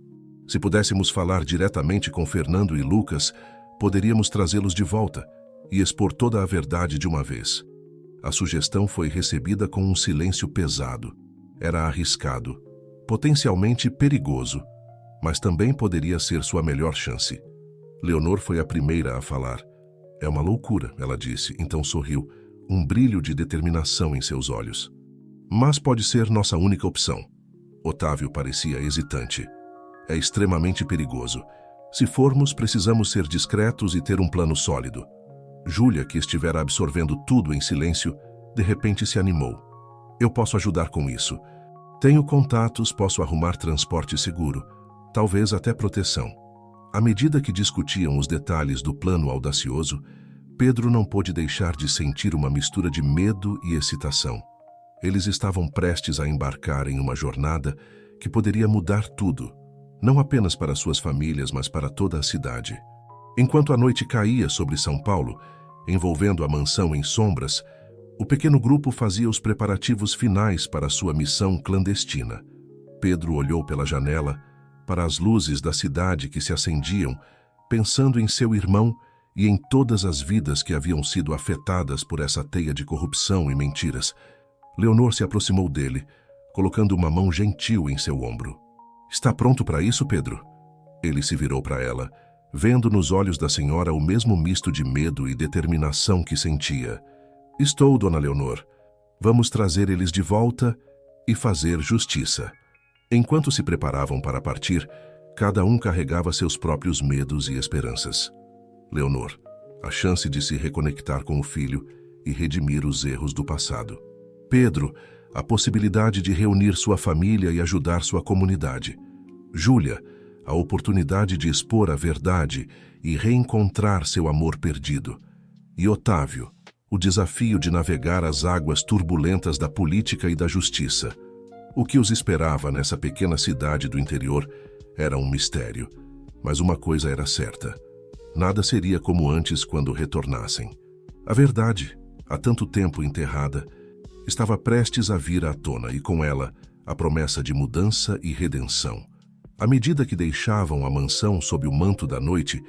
Se pudéssemos falar diretamente com Fernando e Lucas, poderíamos trazê-los de volta e expor toda a verdade de uma vez. A sugestão foi recebida com um silêncio pesado. Era arriscado, potencialmente perigoso, mas também poderia ser sua melhor chance. Leonor foi a primeira a falar. "É uma loucura", ela disse, então sorriu, um brilho de determinação em seus olhos. "Mas pode ser nossa única opção." Otávio parecia hesitante. "É extremamente perigoso. Se formos, precisamos ser discretos e ter um plano sólido." Júlia, que estivera absorvendo tudo em silêncio, de repente se animou. "Eu posso ajudar com isso. Tenho contatos, posso arrumar transporte seguro, talvez até proteção." À medida que discutiam os detalhes do plano audacioso, Pedro não pôde deixar de sentir uma mistura de medo e excitação. Eles estavam prestes a embarcar em uma jornada que poderia mudar tudo, não apenas para suas famílias, mas para toda a cidade. Enquanto a noite caía sobre São Paulo, envolvendo a mansão em sombras, o pequeno grupo fazia os preparativos finais para sua missão clandestina. Pedro olhou pela janela para as luzes da cidade que se acendiam, pensando em seu irmão e em todas as vidas que haviam sido afetadas por essa teia de corrupção e mentiras. Leonor se aproximou dele, colocando uma mão gentil em seu ombro. "Está pronto para isso, Pedro?" Ele se virou para ela, vendo nos olhos da senhora o mesmo misto de medo e determinação que sentia. "Estou, dona Leonor. Vamos trazer eles de volta e fazer justiça." Enquanto se preparavam para partir, cada um carregava seus próprios medos e esperanças. Leonor, a chance de se reconectar com o filho e redimir os erros do passado. Pedro, a possibilidade de reunir sua família e ajudar sua comunidade. Júlia, a oportunidade de expor a verdade e reencontrar seu amor perdido. E Otávio, o desafio de navegar as águas turbulentas da política e da justiça. O que os esperava nessa pequena cidade do interior era um mistério, mas uma coisa era certa: nada seria como antes quando retornassem. A verdade, há tanto tempo enterrada, estava prestes a vir à tona e com ela a promessa de mudança e redenção. À medida que deixavam a mansão sob o manto da noite,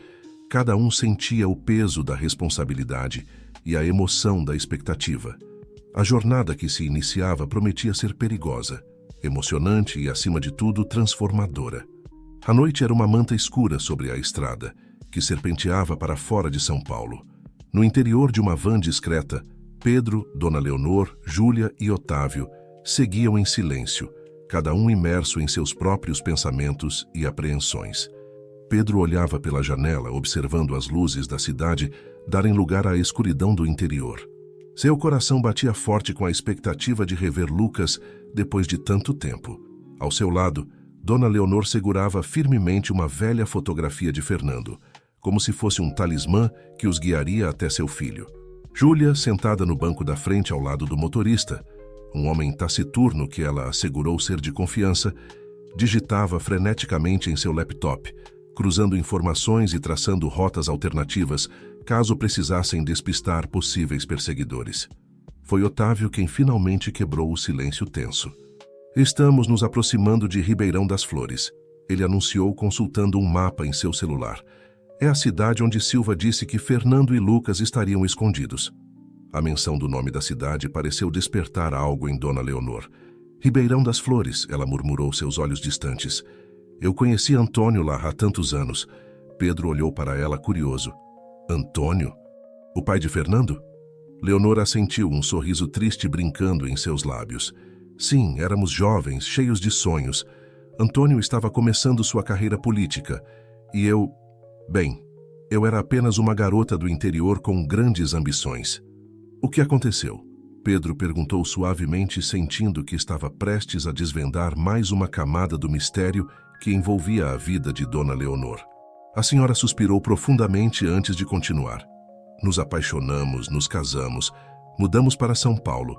cada um sentia o peso da responsabilidade e a emoção da expectativa. A jornada que se iniciava prometia ser perigosa, emocionante e, acima de tudo, transformadora. A noite era uma manta escura sobre a estrada, que serpenteava para fora de São Paulo. No interior de uma van discreta, Pedro, Dona Leonor, Júlia e Otávio seguiam em silêncio, cada um imerso em seus próprios pensamentos e apreensões. Pedro olhava pela janela, observando as luzes da cidade darem lugar à escuridão do interior. Seu coração batia forte com a expectativa de rever Lucas depois de tanto tempo. Ao seu lado, Dona Leonor segurava firmemente uma velha fotografia de Fernando, como se fosse um talismã que os guiaria até seu filho. Júlia, sentada no banco da frente ao lado do motorista, um homem taciturno que ela assegurou ser de confiança, digitava freneticamente em seu laptop, cruzando informações e traçando rotas alternativas caso precisassem despistar possíveis perseguidores. Foi Otávio quem finalmente quebrou o silêncio tenso. Estamos nos aproximando de Ribeirão das Flores, ele anunciou consultando um mapa em seu celular. É a cidade onde Silva disse que Fernando e Lucas estariam escondidos. A menção do nome da cidade pareceu despertar algo em Dona Leonor. Ribeirão das Flores, ela murmurou, seus olhos distantes. Eu conheci Antônio lá há tantos anos. Pedro olhou para ela curioso. Antônio? O pai de Fernando? Leonor assentiu, um sorriso triste brincando em seus lábios. Sim, éramos jovens, cheios de sonhos. Antônio estava começando sua carreira política. E eu... Bem, eu era apenas uma garota do interior com grandes ambições. O que aconteceu? Pedro perguntou suavemente, sentindo que estava prestes a desvendar mais uma camada do mistério que envolvia a vida de Dona Leonor. A senhora suspirou profundamente antes de continuar. Nos apaixonamos, nos casamos, mudamos para São Paulo.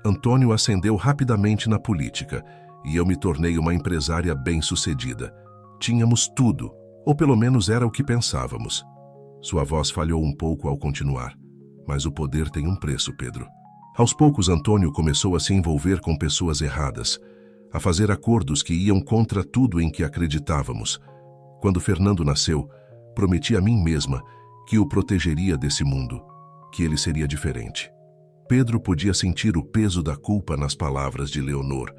Antônio ascendeu rapidamente na política e eu me tornei uma empresária bem-sucedida. Tínhamos tudo, ou pelo menos era o que pensávamos. Sua voz falhou um pouco ao continuar. Mas o poder tem um preço, Pedro. Aos poucos, Antônio começou a se envolver com pessoas erradas, a fazer acordos que iam contra tudo em que acreditávamos. Quando Fernando nasceu, prometi a mim mesma que o protegeria desse mundo, que ele seria diferente. Pedro podia sentir o peso da culpa nas palavras de Leonor.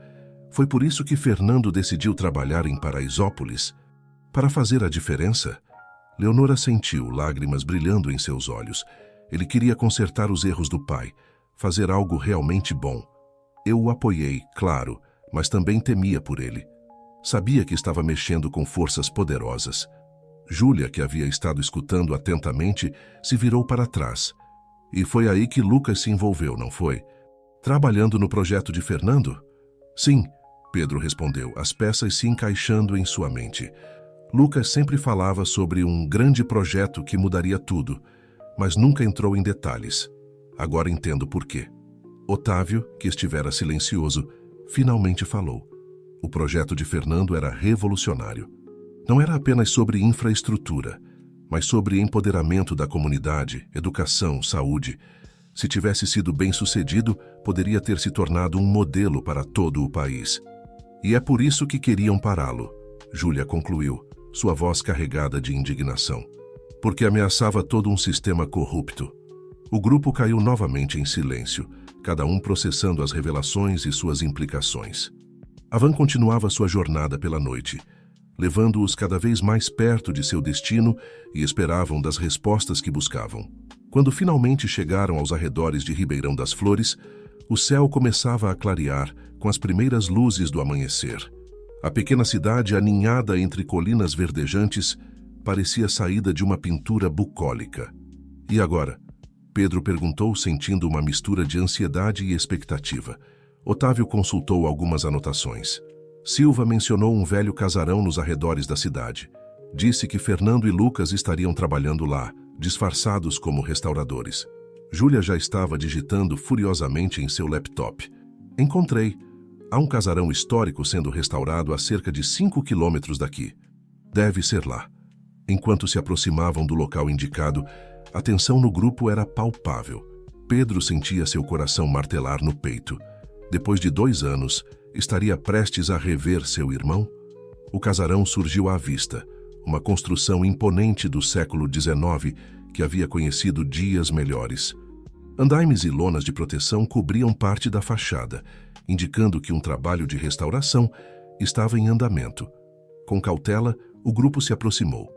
Foi por isso que Fernando decidiu trabalhar em Paraisópolis. Para fazer a diferença? Leonor assentiu, lágrimas brilhando em seus olhos. Ele queria consertar os erros do pai, fazer algo realmente bom. Eu o apoiei, claro, mas também temia por ele. Sabia que estava mexendo com forças poderosas. Júlia, que havia estado escutando atentamente, se virou para trás. E foi aí que Lucas se envolveu, não foi? Trabalhando no projeto de Fernando? Sim, Pedro respondeu, as peças se encaixando em sua mente. Lucas sempre falava sobre um grande projeto que mudaria tudo, mas nunca entrou em detalhes. Agora entendo por quê. Otávio, que estivera silencioso, finalmente falou. O projeto de Fernando era revolucionário. Não era apenas sobre infraestrutura, mas sobre empoderamento da comunidade, educação, saúde. Se tivesse sido bem-sucedido, poderia ter se tornado um modelo para todo o país. E é por isso que queriam pará-lo, Júlia concluiu, sua voz carregada de indignação. Porque ameaçava todo um sistema corrupto. O grupo caiu novamente em silêncio, cada um processando as revelações e suas implicações. A van continuava sua jornada pela noite, levando-os cada vez mais perto de seu destino e esperavam das respostas que buscavam. Quando finalmente chegaram aos arredores de Ribeirão das Flores, o céu começava a clarear com as primeiras luzes do amanhecer. A pequena cidade, aninhada entre colinas verdejantes, parecia saída de uma pintura bucólica. E agora? Pedro perguntou, sentindo uma mistura de ansiedade e expectativa. Otávio consultou algumas anotações. Silva mencionou um velho casarão nos arredores da cidade. Disse que Fernando e Lucas estariam trabalhando lá, disfarçados como restauradores. Júlia já estava digitando furiosamente em seu laptop. Encontrei. Há um casarão histórico sendo restaurado a cerca de 5 quilômetros daqui. Deve ser lá. Enquanto se aproximavam do local indicado, a tensão no grupo era palpável. Pedro sentia seu coração martelar no peito. Depois de 2 anos, estaria prestes a rever seu irmão? O casarão surgiu à vista, uma construção imponente do século XIX que havia conhecido dias melhores. Andaimes e lonas de proteção cobriam parte da fachada, indicando que um trabalho de restauração estava em andamento. Com cautela, o grupo se aproximou.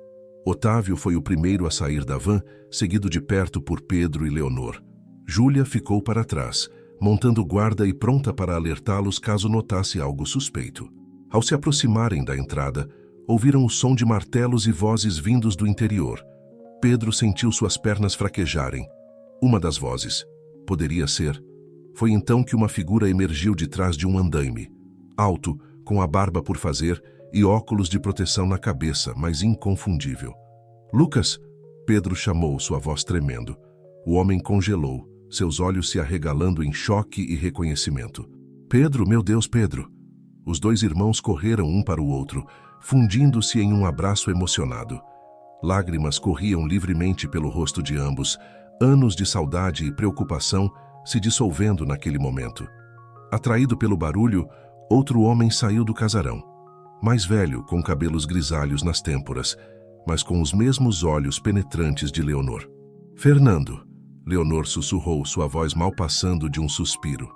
Otávio foi o primeiro a sair da van, seguido de perto por Pedro e Leonor. Júlia ficou para trás, montando guarda e pronta para alertá-los caso notasse algo suspeito. Ao se aproximarem da entrada, ouviram o som de martelos e vozes vindos do interior. Pedro sentiu suas pernas fraquejarem. Uma das vozes. Poderia ser. Foi então que uma figura emergiu de trás de um andaime. Alto, com a barba por fazer e óculos de proteção na cabeça, mas inconfundível. Lucas! Pedro chamou, sua voz tremendo. O homem congelou, seus olhos se arregalando em choque e reconhecimento. Pedro, meu Deus, Pedro! Os dois irmãos correram um para o outro, fundindo-se em um abraço emocionado. Lágrimas corriam livremente pelo rosto de ambos, anos de saudade e preocupação se dissolvendo naquele momento. Atraído pelo barulho, outro homem saiu do casarão. Mais velho, com cabelos grisalhos nas têmporas, mas com os mesmos olhos penetrantes de Leonor. Fernando, Leonor sussurrou, sua voz mal passando de um suspiro.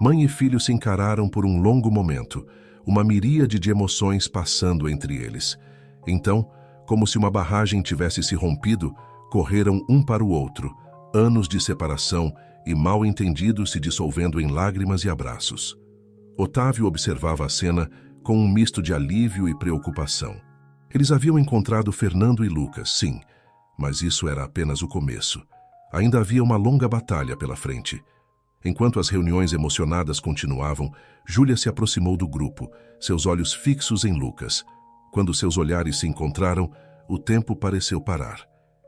Mãe e filho se encararam por um longo momento, uma miríade de emoções passando entre eles. Então, como se uma barragem tivesse se rompido, correram um para o outro, anos de separação e mal-entendidos se dissolvendo em lágrimas e abraços. Otávio observava a cena com um misto de alívio e preocupação. Eles haviam encontrado Fernando e Lucas, sim, mas isso era apenas o começo. Ainda havia uma longa batalha pela frente. Enquanto as reuniões emocionadas continuavam, Júlia se aproximou do grupo, seus olhos fixos em Lucas. Quando seus olhares se encontraram, o tempo pareceu parar.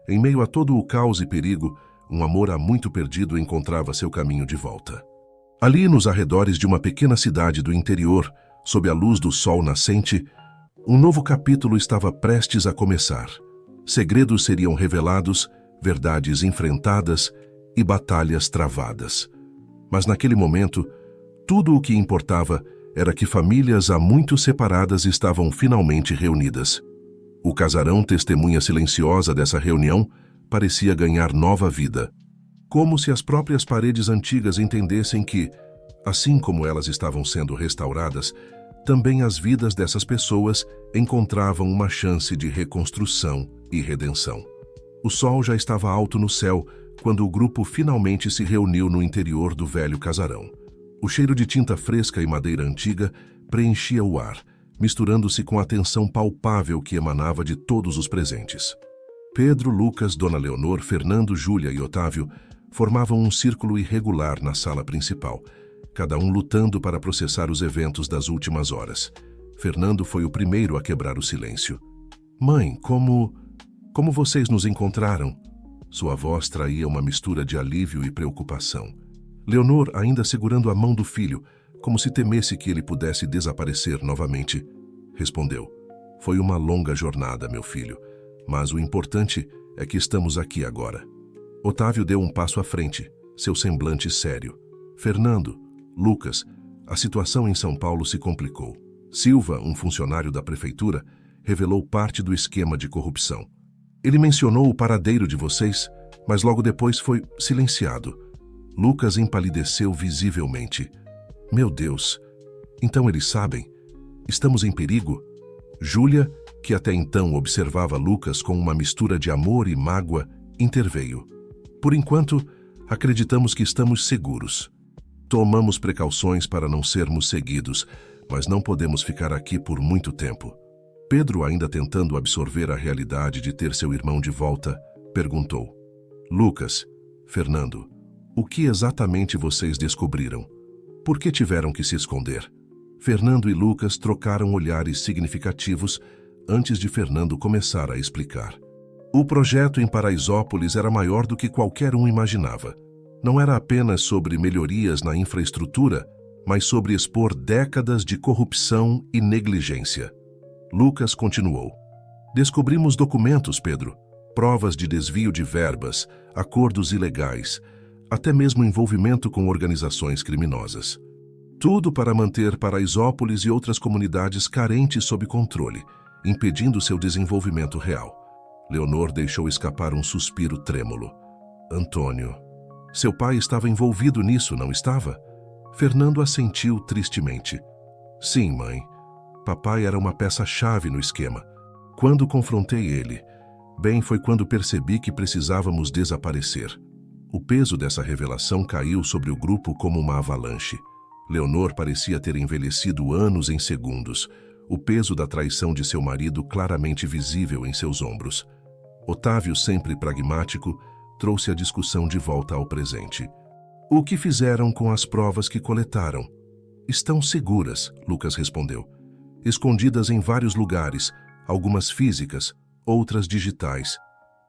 Em meio a todo o caos e perigo, um amor há muito perdido encontrava seu caminho de volta. Ali, nos arredores de uma pequena cidade do interior, sob a luz do sol nascente, um novo capítulo estava prestes a começar. Segredos seriam revelados, verdades enfrentadas e batalhas travadas. Mas naquele momento, tudo o que importava era que famílias há muito separadas estavam finalmente reunidas. O casarão, testemunha silenciosa dessa reunião, parecia ganhar nova vida. Como se as próprias paredes antigas entendessem que, assim como elas estavam sendo restauradas, também as vidas dessas pessoas encontravam uma chance de reconstrução e redenção. O sol já estava alto no céu quando o grupo finalmente se reuniu no interior do velho casarão. O cheiro de tinta fresca e madeira antiga preenchia o ar, misturando-se com a tensão palpável que emanava de todos os presentes. Pedro, Lucas, Dona Leonor, Fernando, Júlia e Otávio formavam um círculo irregular na sala principal, cada um lutando para processar os eventos das últimas horas. Fernando foi o primeiro a quebrar o silêncio. Mãe, como vocês nos encontraram? Sua voz traía uma mistura de alívio e preocupação. Leonor, ainda segurando a mão do filho, como se temesse que ele pudesse desaparecer novamente, respondeu: Foi uma longa jornada, meu filho, mas o importante é que estamos aqui agora. Otávio deu um passo à frente, seu semblante sério. Fernando, Lucas, a situação em São Paulo se complicou. Silva, um funcionário da prefeitura, revelou parte do esquema de corrupção. Ele mencionou o paradeiro de vocês, mas logo depois foi silenciado. Lucas empalideceu visivelmente. Meu Deus, então eles sabem? Estamos em perigo? Júlia, que até então observava Lucas com uma mistura de amor e mágoa, interveio. Por enquanto, acreditamos que estamos seguros. Tomamos precauções para não sermos seguidos, mas não podemos ficar aqui por muito tempo. Pedro, ainda tentando absorver a realidade de ter seu irmão de volta, perguntou: Lucas, Fernando, o que exatamente vocês descobriram? Por que tiveram que se esconder? Fernando e Lucas trocaram olhares significativos antes de Fernando começar a explicar. O projeto em Paraisópolis era maior do que qualquer um imaginava. Não era apenas sobre melhorias na infraestrutura, mas sobre expor décadas de corrupção e negligência. Lucas continuou: Descobrimos documentos, Pedro, provas de desvio de verbas, acordos ilegais, até mesmo envolvimento com organizações criminosas. Tudo para manter Paraisópolis e outras comunidades carentes sob controle, impedindo seu desenvolvimento real. Leonor deixou escapar um suspiro trêmulo. Antônio, seu pai estava envolvido nisso, não estava? Fernando assentiu tristemente. Sim, mãe. Papai era uma peça-chave no esquema. Quando confrontei ele, foi quando percebi que precisávamos desaparecer. O peso dessa revelação caiu sobre o grupo como uma avalanche. Leonor parecia ter envelhecido anos em segundos, o peso da traição de seu marido claramente visível em seus ombros. Otávio, sempre pragmático, trouxe a discussão de volta ao presente. O que fizeram com as provas que coletaram? Estão seguras, Lucas respondeu. escondidas em vários lugares, algumas físicas, outras digitais.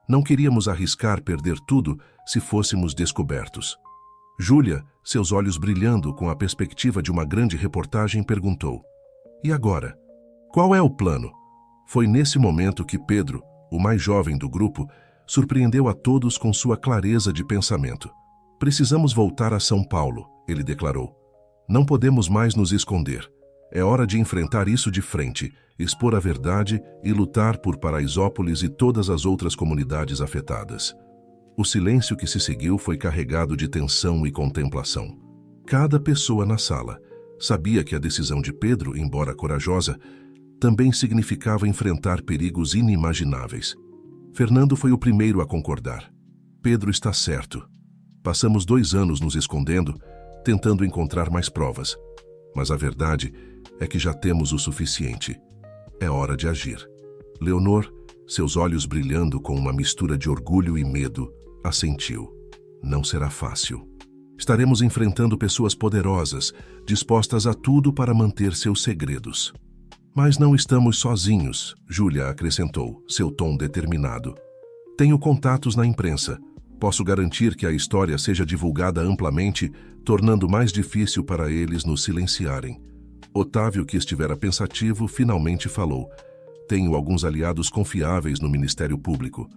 Não queríamos arriscar perder tudo se fôssemos descobertos. Júlia, seus olhos brilhando com a perspectiva de uma grande reportagem, perguntou: "E agora? Qual é o plano?" Foi nesse momento que Pedro, o mais jovem do grupo, surpreendeu a todos com sua clareza de pensamento. "Precisamos voltar a São Paulo", ele declarou. "Não podemos mais nos esconder. É hora de enfrentar isso de frente, expor a verdade e lutar por Paraisópolis e todas as outras comunidades afetadas." O silêncio que se seguiu foi carregado de tensão e contemplação. Cada pessoa na sala sabia que a decisão de Pedro, embora corajosa, também significava enfrentar perigos inimagináveis. Fernando foi o primeiro a concordar. "Pedro está certo. Passamos 2 anos nos escondendo, tentando encontrar mais provas. Mas a verdade é que já temos o suficiente. É hora de agir." Leonor, seus olhos brilhando com uma mistura de orgulho e medo, assentiu. "Não será fácil. Estaremos enfrentando pessoas poderosas, dispostas a tudo para manter seus segredos." "Mas não estamos sozinhos", Júlia acrescentou, seu tom determinado. "Tenho contatos na imprensa. Posso garantir que a história seja divulgada amplamente, tornando mais difícil para eles nos silenciarem." Otávio, que estivera pensativo, finalmente falou: "Tenho alguns aliados confiáveis no Ministério Público.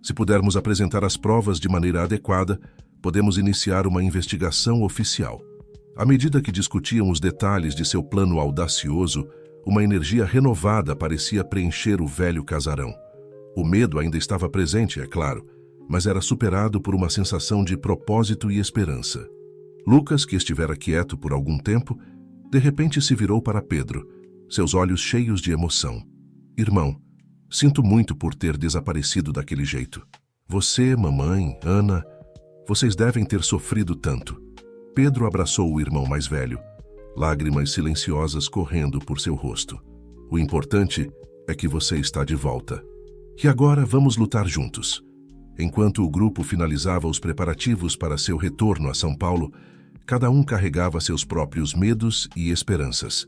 Se pudermos apresentar as provas de maneira adequada, podemos iniciar uma investigação oficial." À medida que discutiam os detalhes de seu plano audacioso, uma energia renovada parecia preencher o velho casarão. O medo ainda estava presente, é claro, mas era superado por uma sensação de propósito e esperança. Lucas, que estivera quieto por algum tempo, de repente se virou para Pedro, seus olhos cheios de emoção. "Irmão, sinto muito por ter desaparecido daquele jeito. Você, mamãe, Ana, vocês devem ter sofrido tanto." Pedro abraçou o irmão mais velho, lágrimas silenciosas correndo por seu rosto. "O importante é que você está de volta. E agora vamos lutar juntos." Enquanto o grupo finalizava os preparativos para seu retorno a São Paulo, cada um carregava seus próprios medos e esperanças.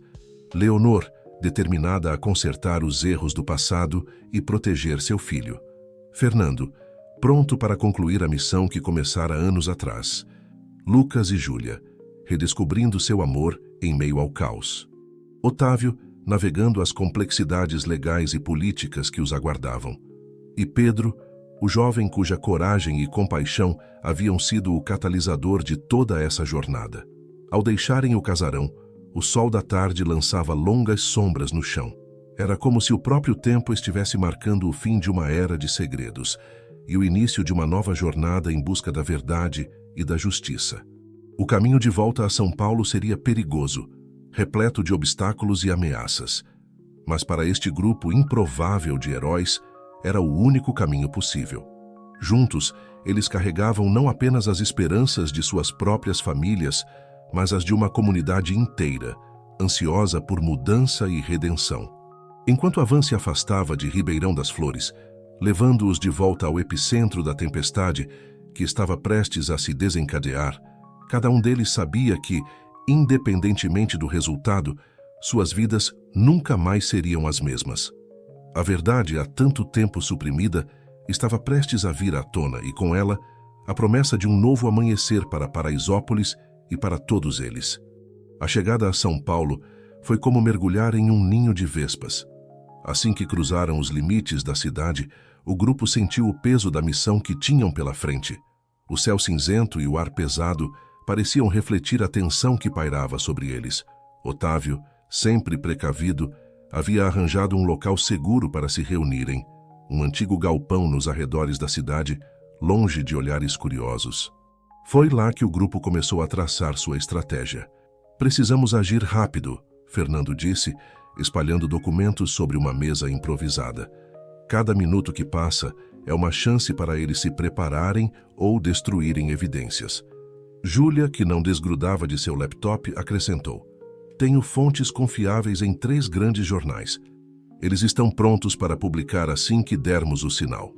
Leonor, determinada a consertar os erros do passado e proteger seu filho. Fernando, pronto para concluir a missão que começara anos atrás. Lucas e Júlia, redescobrindo seu amor em meio ao caos. Otávio, navegando as complexidades legais e políticas que os aguardavam. E Pedro, o jovem cuja coragem e compaixão haviam sido o catalisador de toda essa jornada. Ao deixarem o casarão, o sol da tarde lançava longas sombras no chão. Era como se o próprio tempo estivesse marcando o fim de uma era de segredos e o início de uma nova jornada em busca da verdade e da justiça. O caminho de volta a São Paulo seria perigoso, repleto de obstáculos e ameaças. Mas para este grupo improvável de heróis, era o único caminho possível. Juntos, eles carregavam não apenas as esperanças de suas próprias famílias, mas as de uma comunidade inteira, ansiosa por mudança e redenção. Enquanto a van se afastava de Ribeirão das Flores, levando-os de volta ao epicentro da tempestade, que estava prestes a se desencadear, cada um deles sabia que, independentemente do resultado, suas vidas nunca mais seriam as mesmas. A verdade, há tanto tempo suprimida, estava prestes a vir à tona e, com ela, a promessa de um novo amanhecer para Paraisópolis e para todos eles. A chegada a São Paulo foi como mergulhar em um ninho de vespas. Assim que cruzaram os limites da cidade, o grupo sentiu o peso da missão que tinham pela frente. O céu cinzento e o ar pesado pareciam refletir a tensão que pairava sobre eles. Otávio, sempre precavido, havia arranjado um local seguro para se reunirem, um antigo galpão nos arredores da cidade, longe de olhares curiosos. Foi lá que o grupo começou a traçar sua estratégia. "Precisamos agir rápido", Fernando disse, espalhando documentos sobre uma mesa improvisada. "Cada minuto que passa é uma chance para eles se prepararem ou destruírem evidências." Júlia, que não desgrudava de seu laptop, acrescentou: "Tenho fontes confiáveis em 3 grandes jornais. Eles estão prontos para publicar assim que dermos o sinal."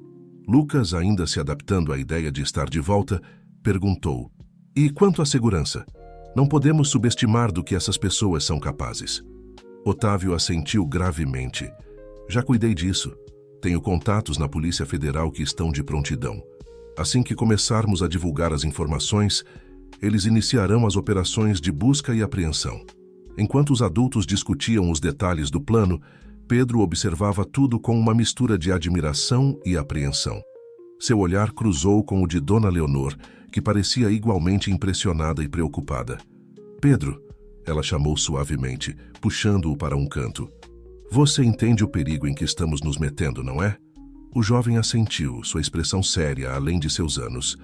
Lucas, ainda se adaptando à ideia de estar de volta, perguntou: "E quanto à segurança? Não podemos subestimar do que essas pessoas são capazes." Otávio assentiu gravemente. Já cuidei disso. Tenho contatos na Polícia Federal que estão de prontidão. Assim que começarmos a divulgar as informações, eles iniciarão as operações de busca e apreensão. Enquanto os adultos discutiam os detalhes do plano, Pedro observava tudo com uma mistura de admiração e apreensão. Seu olhar cruzou com o de Dona Leonor, que parecia igualmente impressionada e preocupada. Pedro, ela chamou suavemente, puxando-o para um canto. Você entende o perigo em que estamos nos metendo, não é? O jovem assentiu, sua expressão séria, além de seus anos.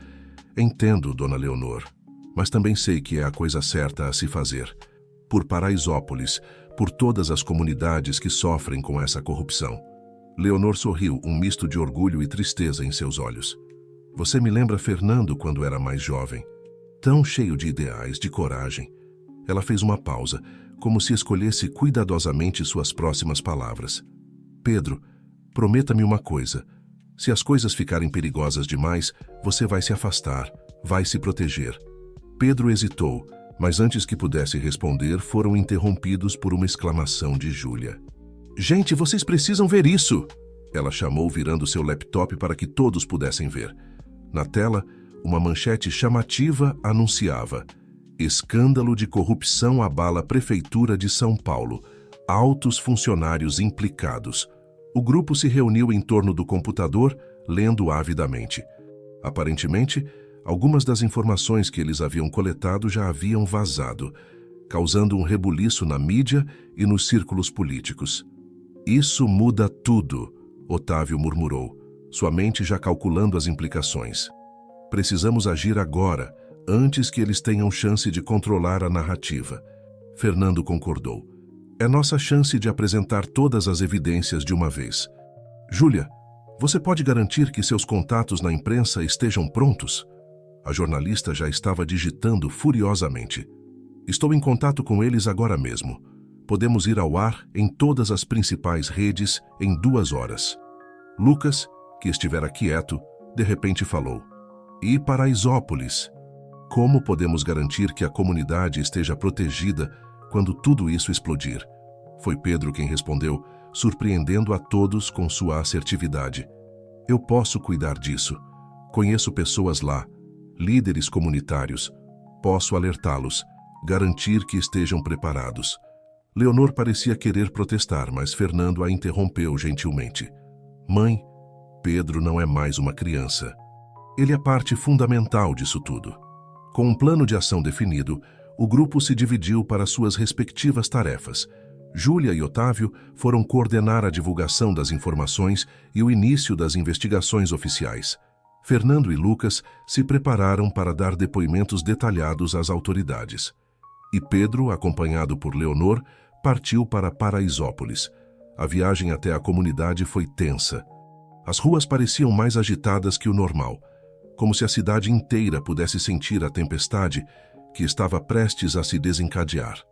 Entendo, Dona Leonor, mas também sei que é a coisa certa a se fazer. Por Paraisópolis, por todas as comunidades que sofrem com essa corrupção. Leonor sorriu, um misto de orgulho e tristeza em seus olhos. Você me lembra Fernando quando era mais jovem. Tão cheio de ideais, de coragem. Ela fez uma pausa, como se escolhesse cuidadosamente suas próximas palavras. Pedro, prometa-me uma coisa. Se as coisas ficarem perigosas demais, você vai se afastar, vai se proteger. Pedro hesitou, mas antes que pudesse responder, foram interrompidos por uma exclamação de Júlia. Gente, vocês precisam ver isso! Ela chamou, virando seu laptop para que todos pudessem ver. Na tela, uma manchete chamativa anunciava: Escândalo de corrupção abala a Prefeitura de São Paulo. Altos funcionários implicados. O grupo se reuniu em torno do computador, lendo avidamente. Aparentemente, algumas das informações que eles haviam coletado já haviam vazado, causando um rebuliço na mídia e nos círculos políticos. Isso muda tudo, Otávio murmurou, sua mente já calculando as implicações. Precisamos agir agora, antes que eles tenham chance de controlar a narrativa. Fernando concordou. É nossa chance de apresentar todas as evidências de uma vez. Júlia, você pode garantir que seus contatos na imprensa estejam prontos? A jornalista já estava digitando furiosamente. Estou em contato com eles agora mesmo. Podemos ir ao ar em todas as principais redes em 2 horas. Lucas, que estivera quieto, de repente falou. E Paraisópolis? Como podemos garantir que a comunidade esteja protegida quando tudo isso explodir? Foi Pedro quem respondeu, surpreendendo a todos com sua assertividade. Eu posso cuidar disso. Conheço pessoas lá, líderes comunitários. Posso alertá-los, garantir que estejam preparados. Leonor parecia querer protestar, mas Fernando a interrompeu gentilmente. Mãe, Pedro não é mais uma criança. Ele é parte fundamental disso tudo. Com um plano de ação definido, o grupo se dividiu para suas respectivas tarefas. Júlia e Otávio foram coordenar a divulgação das informações e o início das investigações oficiais. Fernando e Lucas se prepararam para dar depoimentos detalhados às autoridades. E Pedro, acompanhado por Leonor, partiu para Paraisópolis. A viagem até a comunidade foi tensa. As ruas pareciam mais agitadas que o normal, como se a cidade inteira pudesse sentir a tempestade que estava prestes a se desencadear.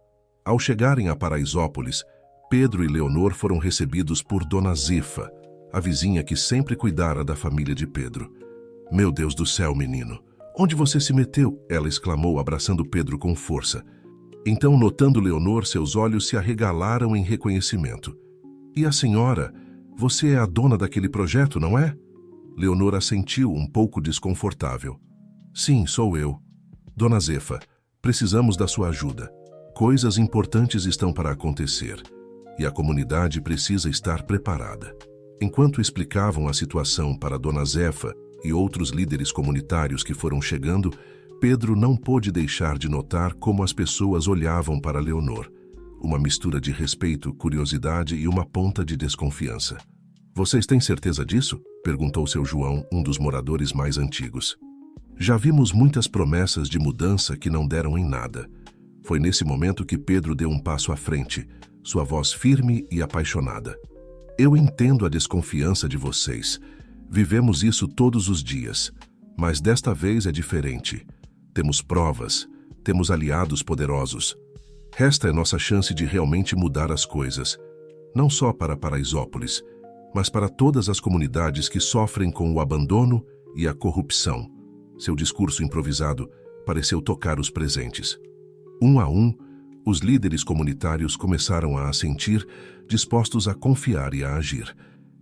Ao chegarem a Paraisópolis, Pedro e Leonor foram recebidos por Dona Zifa, a vizinha que sempre cuidara da família de Pedro. Meu Deus do céu, menino! Onde você se meteu? Ela exclamou, abraçando Pedro com força. Então, notando Leonor, seus olhos se arregalaram em reconhecimento. E a senhora? Você é a dona daquele projeto, não é? Leonor assentiu, um pouco desconfortável. Sim, sou eu. Dona Zefa, precisamos da sua ajuda. Coisas importantes estão para acontecer e a comunidade precisa estar preparada. Enquanto explicavam a situação para Dona Zefa e outros líderes comunitários que foram chegando, Pedro não pôde deixar de notar como as pessoas olhavam para Leonor. Uma mistura de respeito, curiosidade e uma ponta de desconfiança. Vocês têm certeza disso? Perguntou seu João, um dos moradores mais antigos. Já vimos muitas promessas de mudança que não deram em nada. Foi nesse momento que Pedro deu um passo à frente, sua voz firme e apaixonada. Eu entendo a desconfiança de vocês. Vivemos isso todos os dias, mas desta vez é diferente. Temos provas, temos aliados poderosos. Esta é nossa chance de realmente mudar as coisas, não só para Paraisópolis, mas para todas as comunidades que sofrem com o abandono e a corrupção. Seu discurso improvisado pareceu tocar os presentes. Um a um, Os líderes comunitários começaram a assentir, dispostos a confiar e a agir.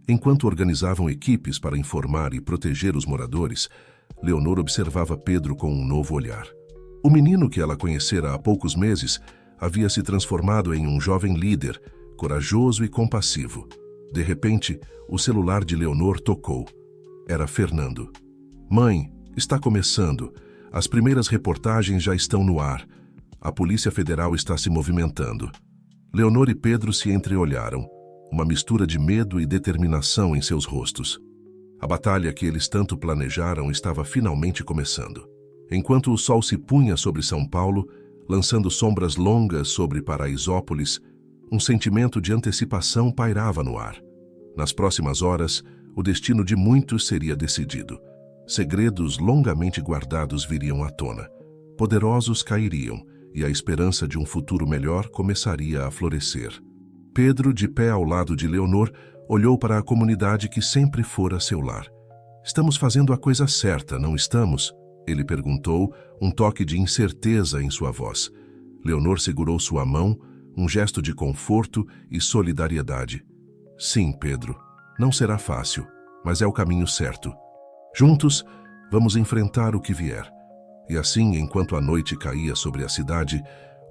Enquanto organizavam equipes para informar e proteger os moradores, Leonor observava Pedro com um novo olhar. O menino que ela conhecera há poucos meses havia se transformado em um jovem líder, corajoso e compassivo. De repente, o celular de Leonor tocou. Era Fernando. "Mãe, está começando. As primeiras reportagens já estão no ar. A Polícia Federal está se movimentando." Leonor e Pedro se entreolharam, uma mistura de medo e determinação em seus rostos. A batalha que eles tanto planejaram estava finalmente começando. Enquanto o sol se punha sobre São Paulo, lançando sombras longas sobre Paraisópolis, um sentimento de antecipação pairava no ar. Nas próximas horas, o destino de muitos seria decidido. Segredos longamente guardados viriam à tona. Poderosos cairiam, e a esperança de um futuro melhor começaria a florescer. Pedro, de pé ao lado de Leonor, olhou para a comunidade que sempre fora seu lar. "Estamos fazendo a coisa certa, não estamos?" Ele perguntou, um toque de incerteza em sua voz. Leonor segurou sua mão, um gesto de conforto e solidariedade. "Sim, Pedro. Não será fácil, mas é o caminho certo. Juntos, vamos enfrentar o que vier." E assim, enquanto a noite caía sobre a cidade,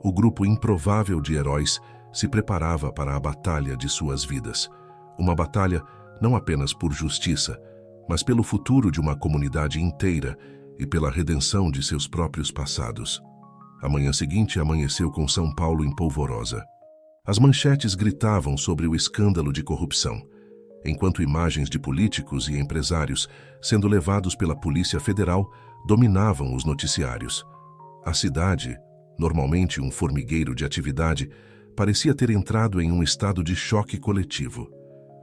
o grupo improvável de heróis se preparava para a batalha de suas vidas. Uma batalha não apenas por justiça, mas pelo futuro de uma comunidade inteira e pela redenção de seus próprios passados. A manhã seguinte amanheceu com São Paulo em polvorosa. As manchetes gritavam sobre o escândalo de corrupção, enquanto imagens de políticos e empresários sendo levados pela Polícia Federal dominavam os noticiários. A cidade, normalmente um formigueiro de atividade, parecia ter entrado em um estado de choque coletivo.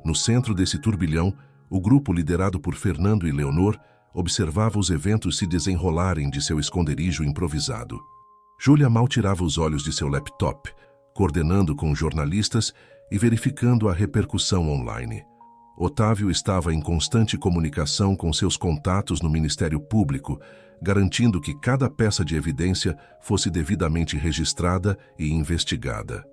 No centro desse turbilhão, o grupo liderado por Fernando e Leonor observava os eventos se desenrolarem de seu esconderijo improvisado. Júlia mal tirava os olhos de seu laptop, coordenando com jornalistas e verificando a repercussão online. Otávio estava em constante comunicação com seus contatos no Ministério Público, garantindo que cada peça de evidência fosse devidamente registrada e investigada.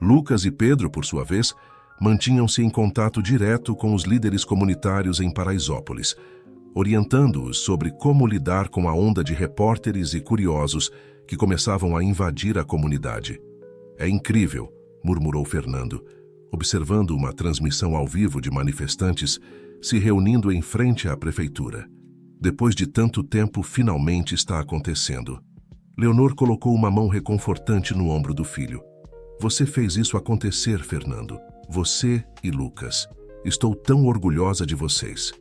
Lucas e Pedro, por sua vez, mantinham-se em contato direto com os líderes comunitários em Paraisópolis, orientando-os sobre como lidar com a onda de repórteres e curiosos que começavam a invadir a comunidade. "É incrível", murmurou Fernando, observando uma transmissão ao vivo de manifestantes se reunindo em frente à prefeitura. "Depois de tanto tempo, finalmente está acontecendo." Leonor colocou uma mão reconfortante no ombro do filho. "Você fez isso acontecer, Fernando. Você e Lucas. Estou tão orgulhosa de vocês."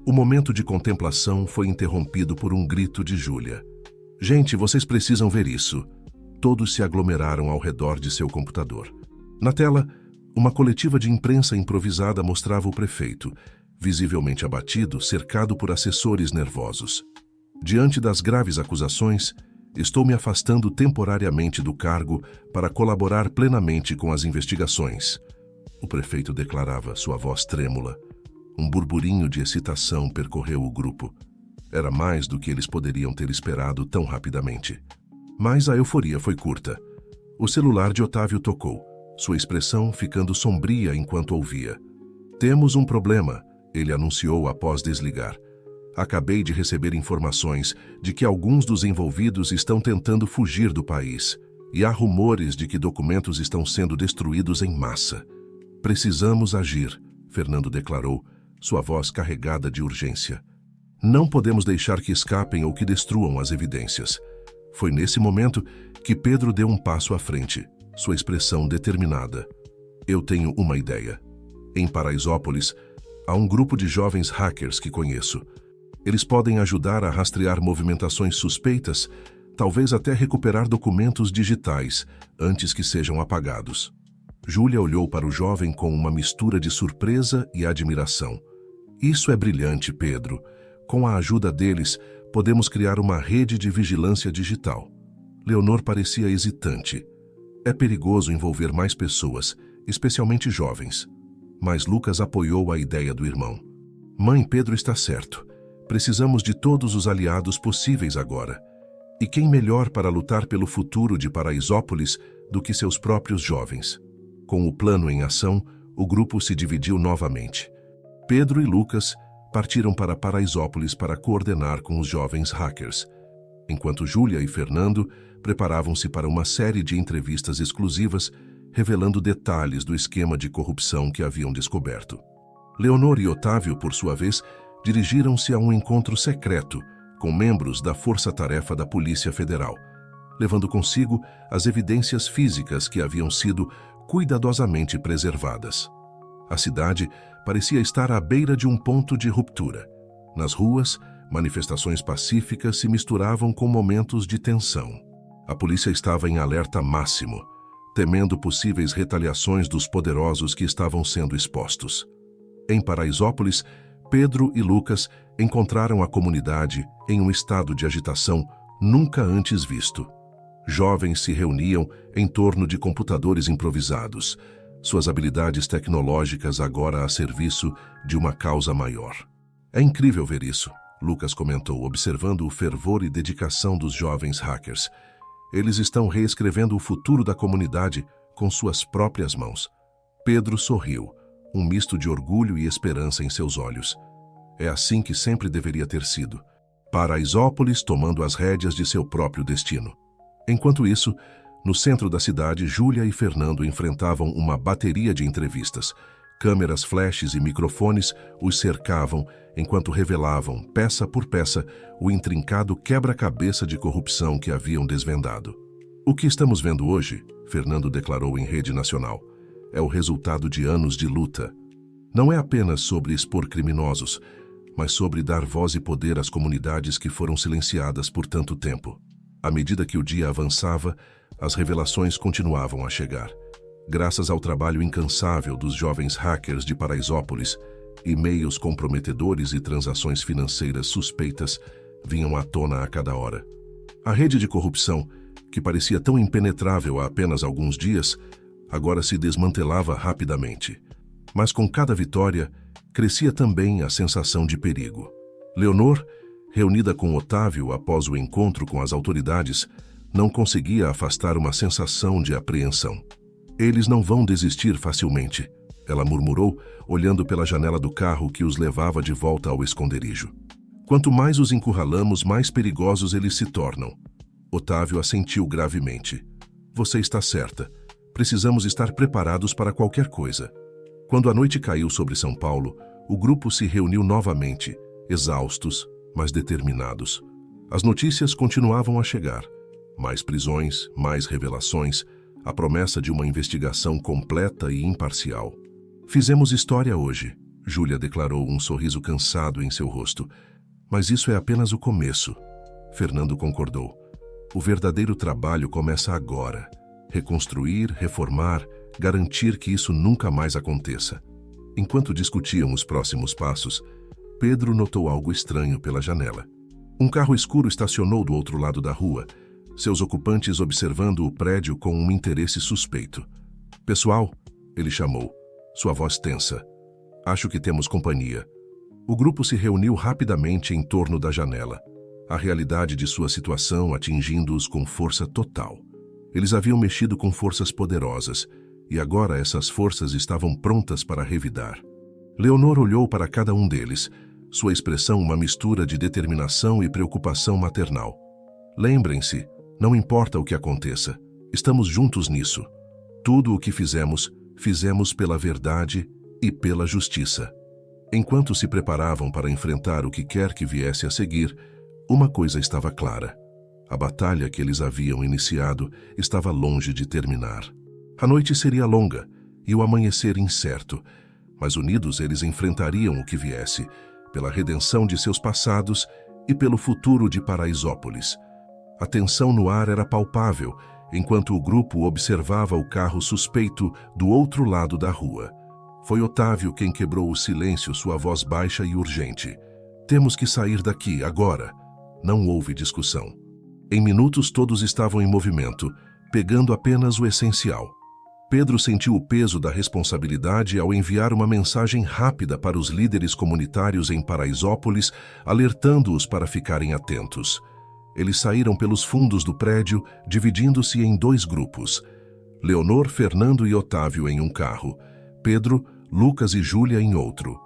O momento de contemplação foi interrompido por um grito de Júlia. "Gente, vocês precisam ver isso." Todos se aglomeraram ao redor de seu computador. Na tela, uma coletiva de imprensa improvisada mostrava o prefeito, visivelmente abatido, cercado por assessores nervosos. "Diante das graves acusações, estou me afastando temporariamente do cargo para colaborar plenamente com as investigações." O prefeito declarava, sua voz trêmula. Um burburinho de excitação percorreu o grupo. Era mais do que eles poderiam ter esperado tão rapidamente. Mas a euforia foi curta. O celular de Otávio tocou, sua expressão ficando sombria enquanto ouvia. "Temos um problema", ele anunciou após desligar. "Acabei de receber informações de que alguns dos envolvidos estão tentando fugir do país, e há rumores de que documentos estão sendo destruídos em massa. Precisamos agir", Fernando declarou, sua voz carregada de urgência. "Não podemos deixar que escapem ou que destruam as evidências." Foi nesse momento que Pedro deu um passo à frente, sua expressão determinada. "Eu tenho uma ideia. Em Paraisópolis, há um grupo de jovens hackers que conheço. Eles podem ajudar a rastrear movimentações suspeitas, talvez até recuperar documentos digitais antes que sejam apagados." Júlia olhou para o jovem com uma mistura de surpresa e admiração. "Isso é brilhante, Pedro. Com a ajuda deles, podemos criar uma rede de vigilância digital." Leonor parecia hesitante. "É perigoso envolver mais pessoas, especialmente jovens." Mas Lucas apoiou a ideia do irmão. "Mãe, Pedro está certo. Precisamos de todos os aliados possíveis agora. E quem melhor para lutar pelo futuro de Paraisópolis do que seus próprios jovens? Com o plano em ação, o grupo se dividiu novamente. Pedro e Lucas partiram para Paraisópolis para coordenar com os jovens hackers, enquanto Júlia e Fernando preparavam-se para uma série de entrevistas exclusivas, revelando detalhes do esquema de corrupção que haviam descoberto. Leonor e Otávio, por sua vez, dirigiram-se a um encontro secreto com membros da Força-Tarefa da Polícia Federal, levando consigo as evidências físicas que haviam sido cuidadosamente preservadas. A cidade parecia estar à beira de um ponto de ruptura. Nas ruas, manifestações pacíficas se misturavam com momentos de tensão. A polícia estava em alerta máximo, temendo possíveis retaliações dos poderosos que estavam sendo expostos. Em Paraisópolis, Pedro e Lucas encontraram a comunidade em um estado de agitação nunca antes visto. Jovens se reuniam em torno de computadores improvisados, suas habilidades tecnológicas agora a serviço de uma causa maior. É incrível ver isso, Lucas comentou, observando o fervor e dedicação dos jovens hackers. Eles estão reescrevendo o futuro da comunidade com suas próprias mãos. Pedro sorriu, um misto de orgulho e esperança em seus olhos. É assim que sempre deveria ter sido. Paraisópolis tomando as rédeas de seu próprio destino. Enquanto isso, no centro da cidade, Júlia e Fernando enfrentavam uma bateria de entrevistas. Câmeras, flashes e microfones os cercavam enquanto revelavam, peça por peça, o intrincado quebra-cabeça de corrupção que haviam desvendado. O que estamos vendo hoje, Fernando declarou em rede nacional, é o resultado de anos de luta. Não é apenas sobre expor criminosos, mas sobre dar voz e poder às comunidades que foram silenciadas por tanto tempo. À medida que o dia avançava, as revelações continuavam a chegar. Graças ao trabalho incansável dos jovens hackers de Paraisópolis, e-mails comprometedores e transações financeiras suspeitas vinham à tona a cada hora. A rede de corrupção, que parecia tão impenetrável há apenas alguns dias, agora se desmantelava rapidamente. Mas com cada vitória, crescia também a sensação de perigo. Leonor, reunida com Otávio após o encontro com as autoridades, não conseguia afastar uma sensação de apreensão. Eles não vão desistir facilmente, ela murmurou, olhando pela janela do carro que os levava de volta ao esconderijo. Quanto mais os encurralamos, mais perigosos eles se tornam. Otávio assentiu gravemente. Você está certa. Precisamos estar preparados para qualquer coisa. Quando a noite caiu sobre São Paulo, o grupo se reuniu novamente, exaustos, mas determinados. As notícias continuavam a chegar. Mais prisões, mais revelações, a promessa de uma investigação completa e imparcial. Fizemos história hoje, Júlia declarou, um sorriso cansado em seu rosto. Mas isso é apenas o começo. Fernando concordou. O verdadeiro trabalho começa agora. Reconstruir, reformar, garantir que isso nunca mais aconteça. Enquanto discutiam os próximos passos, Pedro notou algo estranho pela janela. Um carro escuro estacionou do outro lado da rua, seus ocupantes observando o prédio com um interesse suspeito. Pessoal, ele chamou, sua voz tensa. Acho que temos companhia. O grupo se reuniu rapidamente em torno da janela, a realidade de sua situação atingindo-os com força total. Eles haviam mexido com forças poderosas, e agora essas forças estavam prontas para revidar. Leonor olhou para cada um deles, sua expressão uma mistura de determinação e preocupação maternal. Lembrem-se, não importa o que aconteça, estamos juntos nisso. Tudo o que fizemos, fizemos pela verdade e pela justiça. Enquanto se preparavam para enfrentar o que quer que viesse a seguir, uma coisa estava clara. A batalha que eles haviam iniciado estava longe de terminar. A noite seria longa e o amanhecer incerto, mas unidos eles enfrentariam o que viesse, pela redenção de seus passados e pelo futuro de Paraisópolis. A tensão no ar era palpável, enquanto o grupo observava o carro suspeito do outro lado da rua. Foi Otávio quem quebrou o silêncio, sua voz baixa e urgente. Temos que sair daqui, agora. Não houve discussão. Em minutos todos estavam em movimento, pegando apenas o essencial. Pedro sentiu o peso da responsabilidade ao enviar uma mensagem rápida para os líderes comunitários em Paraisópolis, alertando-os para ficarem atentos. Eles saíram pelos fundos do prédio, dividindo-se em 2 grupos. Leonor, Fernando e Otávio em um carro, Pedro, Lucas e Júlia em outro.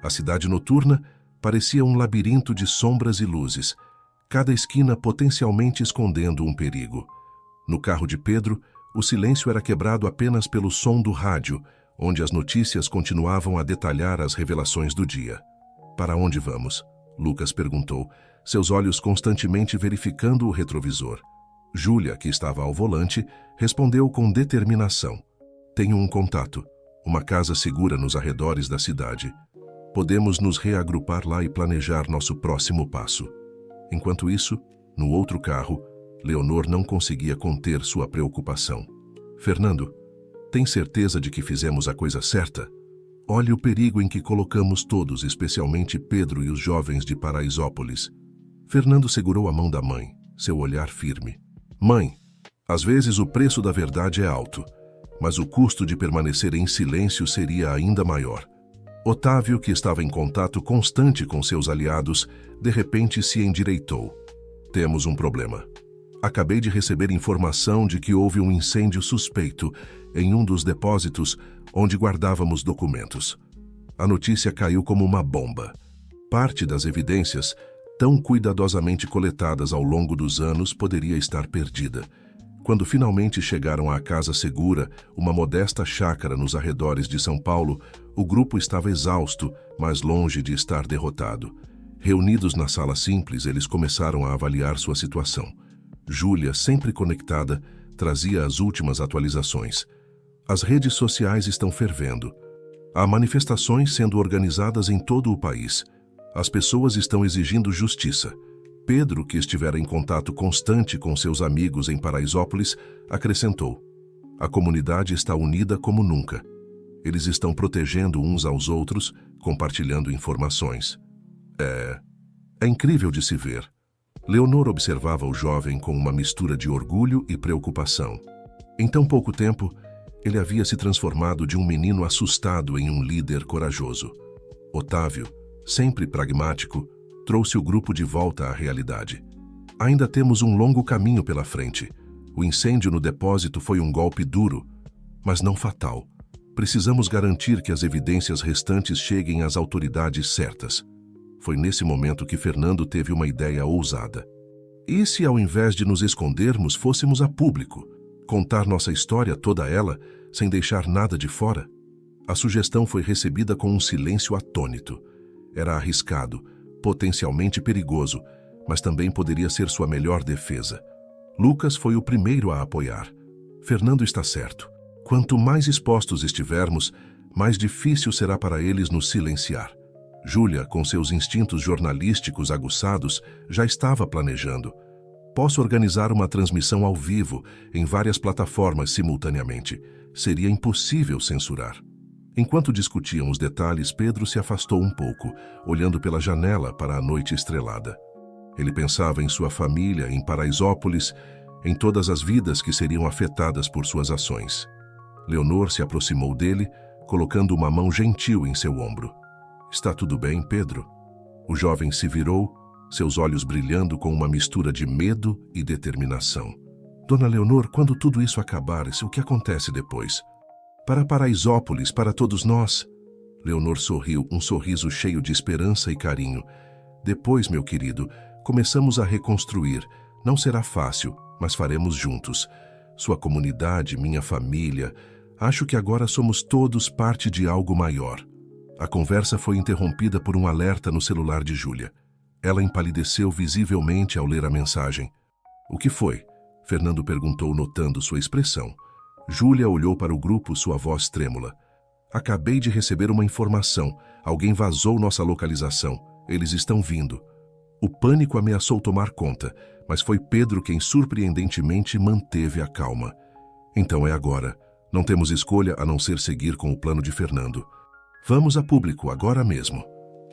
A cidade noturna parecia um labirinto de sombras e luzes, cada esquina potencialmente escondendo um perigo. No carro de Pedro, o silêncio era quebrado apenas pelo som do rádio, onde as notícias continuavam a detalhar as revelações do dia. "Para onde vamos?" Lucas perguntou, seus olhos constantemente verificando o retrovisor. Júlia, que estava ao volante, respondeu com determinação. "Tenho um contato, uma casa segura nos arredores da cidade. Podemos nos reagrupar lá e planejar nosso próximo passo." Enquanto isso, no outro carro, Leonor não conseguia conter sua preocupação. "Fernando, tem certeza de que fizemos a coisa certa? Olhe o perigo em que colocamos todos, especialmente Pedro e os jovens de Paraisópolis." Fernando segurou a mão da mãe, seu olhar firme. "Mãe, às vezes o preço da verdade é alto, mas o custo de permanecer em silêncio seria ainda maior." Otávio, que estava em contato constante com seus aliados, de repente se endireitou. "Temos um problema. Acabei de receber informação de que houve um incêndio suspeito em um dos depósitos onde guardávamos documentos. A notícia caiu como uma bomba. Parte das evidências, tão cuidadosamente coletadas ao longo dos anos, poderia estar perdida. Quando finalmente chegaram à casa segura, uma modesta chácara nos arredores de São Paulo, o grupo estava exausto, mas longe de estar derrotado. Reunidos na sala simples, eles começaram a avaliar sua situação. Júlia, sempre conectada, trazia as últimas atualizações. As redes sociais estão fervendo. Há manifestações sendo organizadas em todo o país. As pessoas estão exigindo justiça. Pedro, que estivera em contato constante com seus amigos em Paraisópolis, acrescentou: "A comunidade está unida como nunca. Eles estão protegendo uns aos outros, compartilhando informações. É incrível de se ver." Leonor observava o jovem com uma mistura de orgulho e preocupação. Em tão pouco tempo, ele havia se transformado de um menino assustado em um líder corajoso. Otávio, sempre pragmático, trouxe o grupo de volta à realidade. "Ainda temos um longo caminho pela frente. O incêndio no depósito foi um golpe duro, mas não fatal. Precisamos garantir que as evidências restantes cheguem às autoridades certas." Foi nesse momento que Fernando teve uma ideia ousada. "E se, ao invés de nos escondermos, fôssemos a público? Contar nossa história, toda ela, sem deixar nada de fora?" A sugestão foi recebida com um silêncio atônito. Era arriscado, potencialmente perigoso, mas também poderia ser sua melhor defesa. Lucas foi o primeiro a apoiar. "Fernando está certo. Quanto mais expostos estivermos, mais difícil será para eles nos silenciar." Júlia, com seus instintos jornalísticos aguçados, já estava planejando. "Posso organizar uma transmissão ao vivo em várias plataformas simultaneamente. Seria impossível censurar." Enquanto discutiam os detalhes, Pedro se afastou um pouco, olhando pela janela para a noite estrelada. Ele pensava em sua família, em Paraisópolis, em todas as vidas que seriam afetadas por suas ações. Leonor se aproximou dele, colocando uma mão gentil em seu ombro. "Está tudo bem, Pedro?" O jovem se virou, seus olhos brilhando com uma mistura de medo e determinação. "Dona Leonor, quando tudo isso acabar, o que acontece depois? Para Paraisópolis, para todos nós." Leonor sorriu, um sorriso cheio de esperança e carinho. "Depois, meu querido, começamos a reconstruir. Não será fácil, mas faremos juntos. Sua comunidade, minha família. Acho que agora somos todos parte de algo maior." A conversa foi interrompida por um alerta no celular de Júlia. Ela empalideceu visivelmente ao ler a mensagem. "O que foi?" Fernando perguntou, notando sua expressão. Júlia olhou para o grupo, sua voz trêmula. "Acabei de receber uma informação. Alguém vazou nossa localização. Eles estão vindo." O pânico ameaçou tomar conta, mas foi Pedro quem surpreendentemente manteve a calma. "Então é agora. Não temos escolha a não ser seguir com o plano de Fernando. Vamos a público agora mesmo."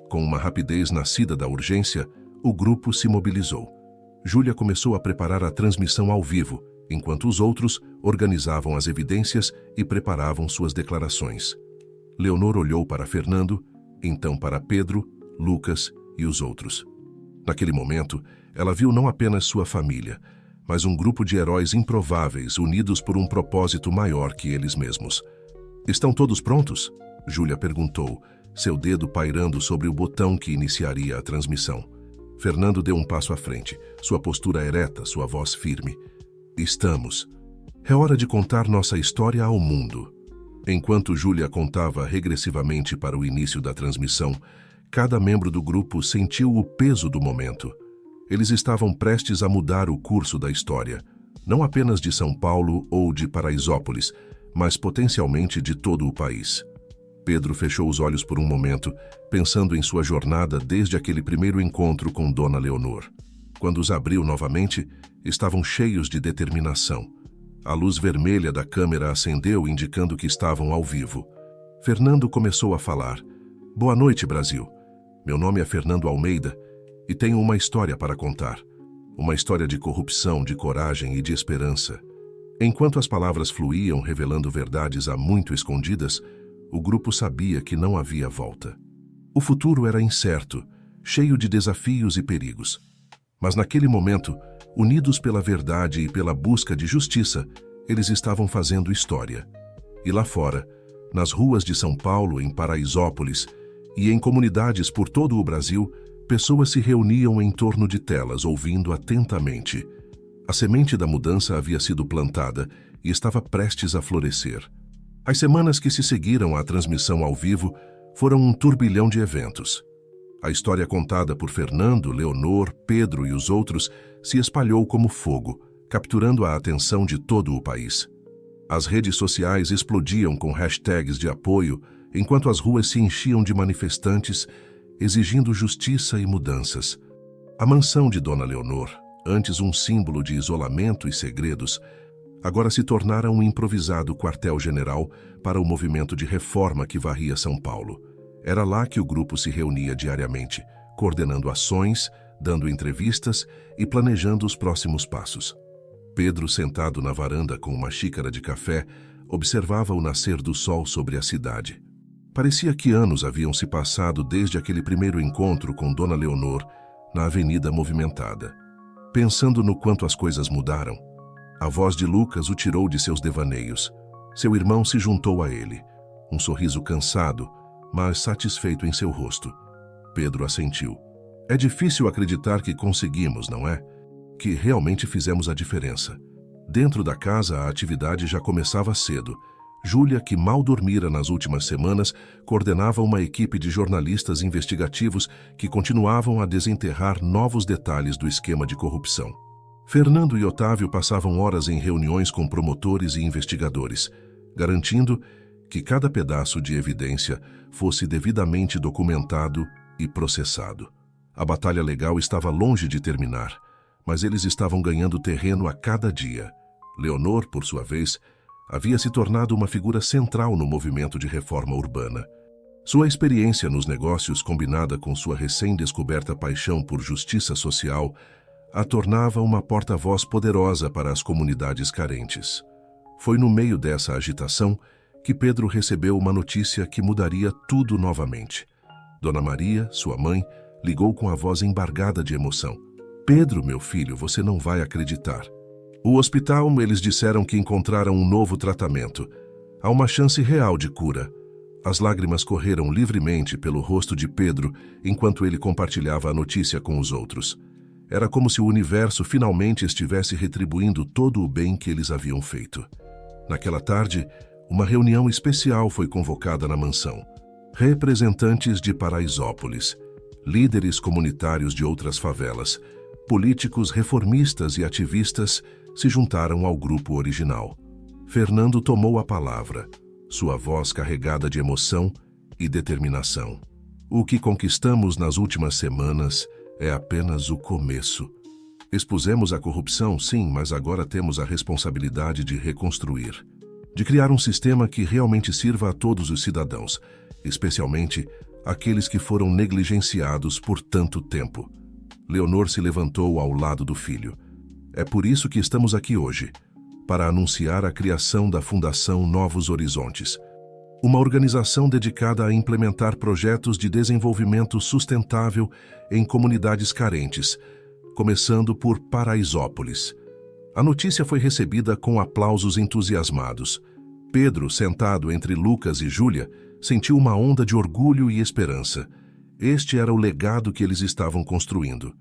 Com uma rapidez nascida da urgência, o grupo se mobilizou. Júlia começou a preparar a transmissão ao vivo, enquanto os outros organizavam as evidências e preparavam suas declarações. Leonor olhou para Fernando, então para Pedro, Lucas e os outros. Naquele momento, Ela viu não apenas sua família, mas um grupo de heróis improváveis unidos por um propósito maior que eles mesmos. Estão todos prontos? Júlia perguntou, seu dedo pairando sobre o botão que iniciaria a transmissão. Fernando deu um passo à frente, sua postura ereta, sua voz firme. Estamos. É hora de contar nossa história ao mundo. Enquanto Júlia contava regressivamente para o início da transmissão, cada membro do grupo sentiu o peso do momento. Eles estavam prestes a mudar o curso da história, não apenas de São Paulo ou de Paraisópolis, mas potencialmente de todo o país. Pedro fechou os olhos por um momento, pensando em sua jornada desde aquele primeiro encontro com Dona Leonor. Quando os abriu novamente, estavam cheios de determinação. A luz vermelha da câmera acendeu, indicando que estavam ao vivo. Fernando começou a falar. Boa noite, Brasil. Meu nome é Fernando Almeida e tenho uma história para contar. Uma história de corrupção, de coragem e de esperança. Enquanto as palavras fluíam, revelando verdades há muito escondidas, o grupo sabia que não havia volta. O futuro era incerto, cheio de desafios e perigos. Mas naquele momento, unidos pela verdade e pela busca de justiça, eles estavam fazendo história. E lá fora, nas ruas de São Paulo, em Paraisópolis e em comunidades por todo o Brasil, pessoas se reuniam em torno de telas, ouvindo atentamente. A semente da mudança havia sido plantada e estava prestes a florescer. As semanas que se seguiram à transmissão ao vivo foram um turbilhão de eventos. A história contada por Fernando, Leonor, Pedro e os outros se espalhou como fogo, capturando a atenção de todo o país. As redes sociais explodiam com hashtags de apoio, enquanto as ruas se enchiam de manifestantes exigindo justiça e mudanças. A mansão de Dona Leonor, antes um símbolo de isolamento e segredos, agora se tornara um improvisado quartel-general para o movimento de reforma que varria São Paulo. Era lá que o grupo se reunia diariamente, coordenando ações, dando entrevistas e planejando os próximos passos. Pedro, sentado na varanda com uma xícara de café, observava o nascer do sol sobre a cidade. Parecia que anos haviam se passado desde aquele primeiro encontro com Dona Leonor na avenida movimentada. Pensando no quanto as coisas mudaram, a voz de Lucas o tirou de seus devaneios. Seu irmão se juntou a ele, um sorriso cansado, mas satisfeito em seu rosto. Pedro assentiu. É difícil acreditar que conseguimos, não é? Que realmente fizemos a diferença. Dentro da casa, a atividade já começava cedo. Júlia, que mal dormira nas últimas semanas, coordenava uma equipe de jornalistas investigativos que continuavam a desenterrar novos detalhes do esquema de corrupção. Fernando e Otávio passavam horas em reuniões com promotores e investigadores, garantindo que cada pedaço de evidência fosse devidamente documentado e processado. A batalha legal estava longe de terminar, mas eles estavam ganhando terreno a cada dia. Leonor, por sua vez, havia se tornado uma figura central no movimento de reforma urbana. Sua experiência nos negócios, combinada com sua recém-descoberta paixão por justiça social, a tornava uma porta-voz poderosa para as comunidades carentes. Foi no meio dessa agitação que Pedro recebeu uma notícia que mudaria tudo novamente. Dona Maria, sua mãe, ligou com a voz embargada de emoção. Pedro, meu filho, você não vai acreditar. O hospital, eles disseram que encontraram um novo tratamento. Há uma chance real de cura. As lágrimas correram livremente pelo rosto de Pedro enquanto ele compartilhava a notícia com os outros. Era como se o universo finalmente estivesse retribuindo todo o bem que eles haviam feito. Naquela tarde, uma reunião especial foi convocada na mansão. Representantes de Paraisópolis, líderes comunitários de outras favelas, políticos reformistas e ativistas se juntaram ao grupo original. Fernando tomou a palavra, sua voz carregada de emoção e determinação. O que conquistamos nas últimas semanas é apenas o começo. Expusemos a corrupção, sim, mas agora temos a responsabilidade de reconstruir, de criar um sistema que realmente sirva a todos os cidadãos, especialmente aqueles que foram negligenciados por tanto tempo. Leonor se levantou ao lado do filho. É por isso que estamos aqui hoje, para anunciar a criação da Fundação Novos Horizontes, uma organização dedicada a implementar projetos de desenvolvimento sustentável em comunidades carentes, começando por Paraisópolis. A notícia foi recebida com aplausos entusiasmados. Pedro, sentado entre Lucas e Júlia, sentiu uma onda de orgulho e esperança. Este era o legado que eles estavam construindo.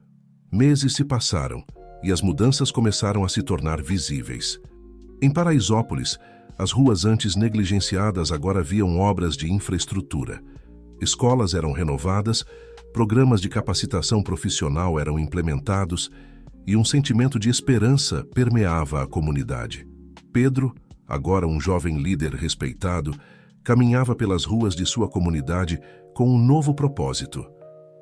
Meses se passaram e as mudanças começaram a se tornar visíveis. Em Paraisópolis, as ruas antes negligenciadas agora viam obras de infraestrutura. Escolas eram renovadas, programas de capacitação profissional eram implementados e um sentimento de esperança permeava a comunidade. Pedro, agora um jovem líder respeitado, caminhava pelas ruas de sua comunidade com um novo propósito.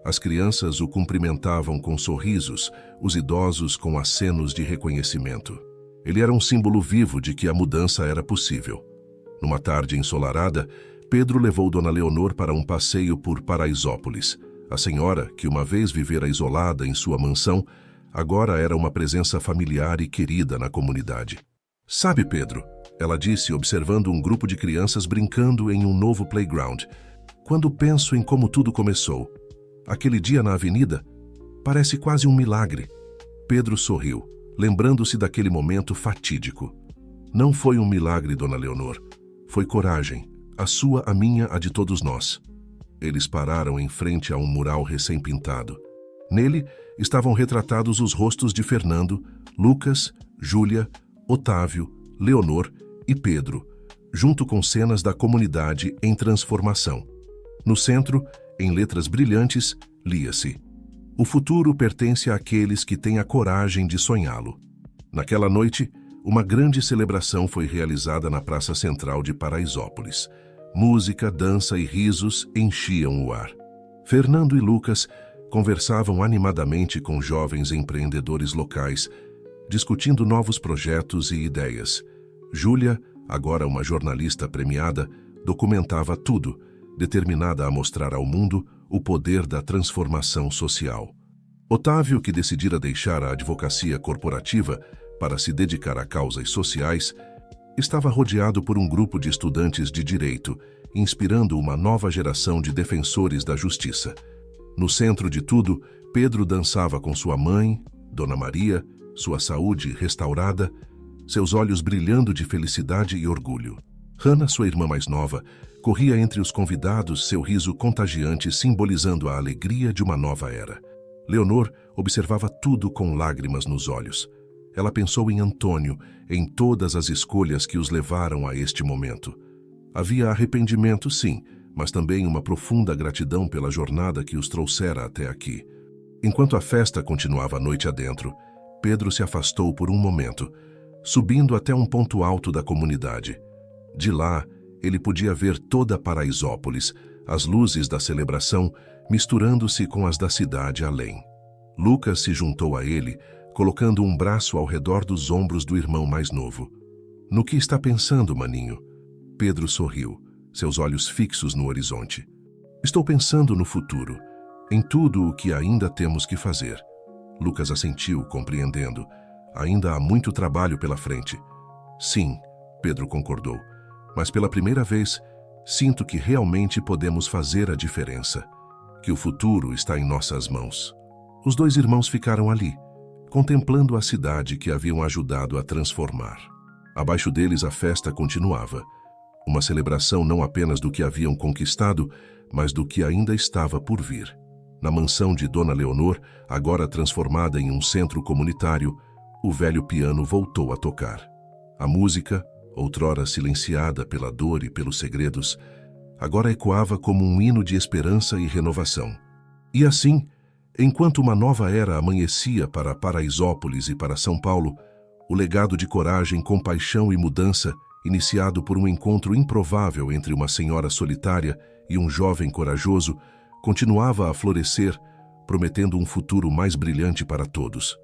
As crianças o cumprimentavam com sorrisos, os idosos com acenos de reconhecimento. Ele era um símbolo vivo de que a mudança era possível. Numa tarde ensolarada, Pedro levou Dona Leonor para um passeio por Paraisópolis. A senhora, que uma vez vivera isolada em sua mansão, agora era uma presença familiar e querida na comunidade. "Sabe, Pedro", ela disse, observando um grupo de crianças brincando em um novo playground, "quando penso em como tudo começou, aquele dia na avenida, parece quase um milagre." Pedro sorriu, lembrando-se daquele momento fatídico. "Não foi um milagre, Dona Leonor. Foi coragem, a sua, a minha, a de todos nós." Eles pararam em frente a um mural recém-pintado. Nele estavam retratados os rostos de Fernando, Lucas, Júlia, Otávio, Leonor e Pedro, junto com cenas da comunidade em transformação. No centro, em letras brilhantes, lia-se: "O futuro pertence àqueles que têm a coragem de sonhá-lo." Naquela noite, uma grande celebração foi realizada na Praça Central de Paraisópolis. Música, dança e risos enchiam o ar. Fernando e Lucas conversavam animadamente com jovens empreendedores locais, discutindo novos projetos e ideias. Júlia, agora uma jornalista premiada, documentava tudo, determinada a mostrar ao mundo o poder da transformação social. Otávio, que decidira deixar a advocacia corporativa para se dedicar a causas sociais, estava rodeado por um grupo de estudantes de direito, inspirando uma nova geração de defensores da justiça. No centro de tudo, Pedro dançava com sua mãe, Dona Maria, sua saúde restaurada, seus olhos brilhando de felicidade e orgulho. Hannah, sua irmã mais nova, corria entre os convidados, seu riso contagiante simbolizando a alegria de uma nova era. Leonor observava tudo com lágrimas nos olhos. Ela pensou em Antônio, em todas as escolhas que os levaram a este momento. Havia arrependimento, sim, mas também uma profunda gratidão pela jornada que os trouxera até aqui. Enquanto a festa continuava a noite adentro, Pedro se afastou por um momento, subindo até um ponto alto da comunidade. De lá, ele podia ver toda Paraisópolis, as luzes da celebração misturando-se com as da cidade além. Lucas se juntou a ele, colocando um braço ao redor dos ombros do irmão mais novo. "No que está pensando, maninho?" Pedro sorriu, seus olhos fixos no horizonte. "Estou pensando no futuro, em tudo o que ainda temos que fazer." Lucas assentiu, compreendendo. "Ainda há muito trabalho pela frente." "Sim", Pedro concordou, "mas pela primeira vez, sinto que realmente podemos fazer a diferença, que o futuro está em nossas mãos." Os dois irmãos ficaram ali, contemplando a cidade que haviam ajudado a transformar. Abaixo deles a festa continuava, uma celebração não apenas do que haviam conquistado, mas do que ainda estava por vir. Na mansão de Dona Leonor, agora transformada em um centro comunitário, o velho piano voltou a tocar. A música, outrora silenciada pela dor e pelos segredos, agora ecoava como um hino de esperança e renovação. E assim, enquanto uma nova era amanhecia para Paraisópolis e para São Paulo, o legado de coragem, compaixão e mudança, iniciado por um encontro improvável entre uma senhora solitária e um jovem corajoso, continuava a florescer, prometendo um futuro mais brilhante para todos.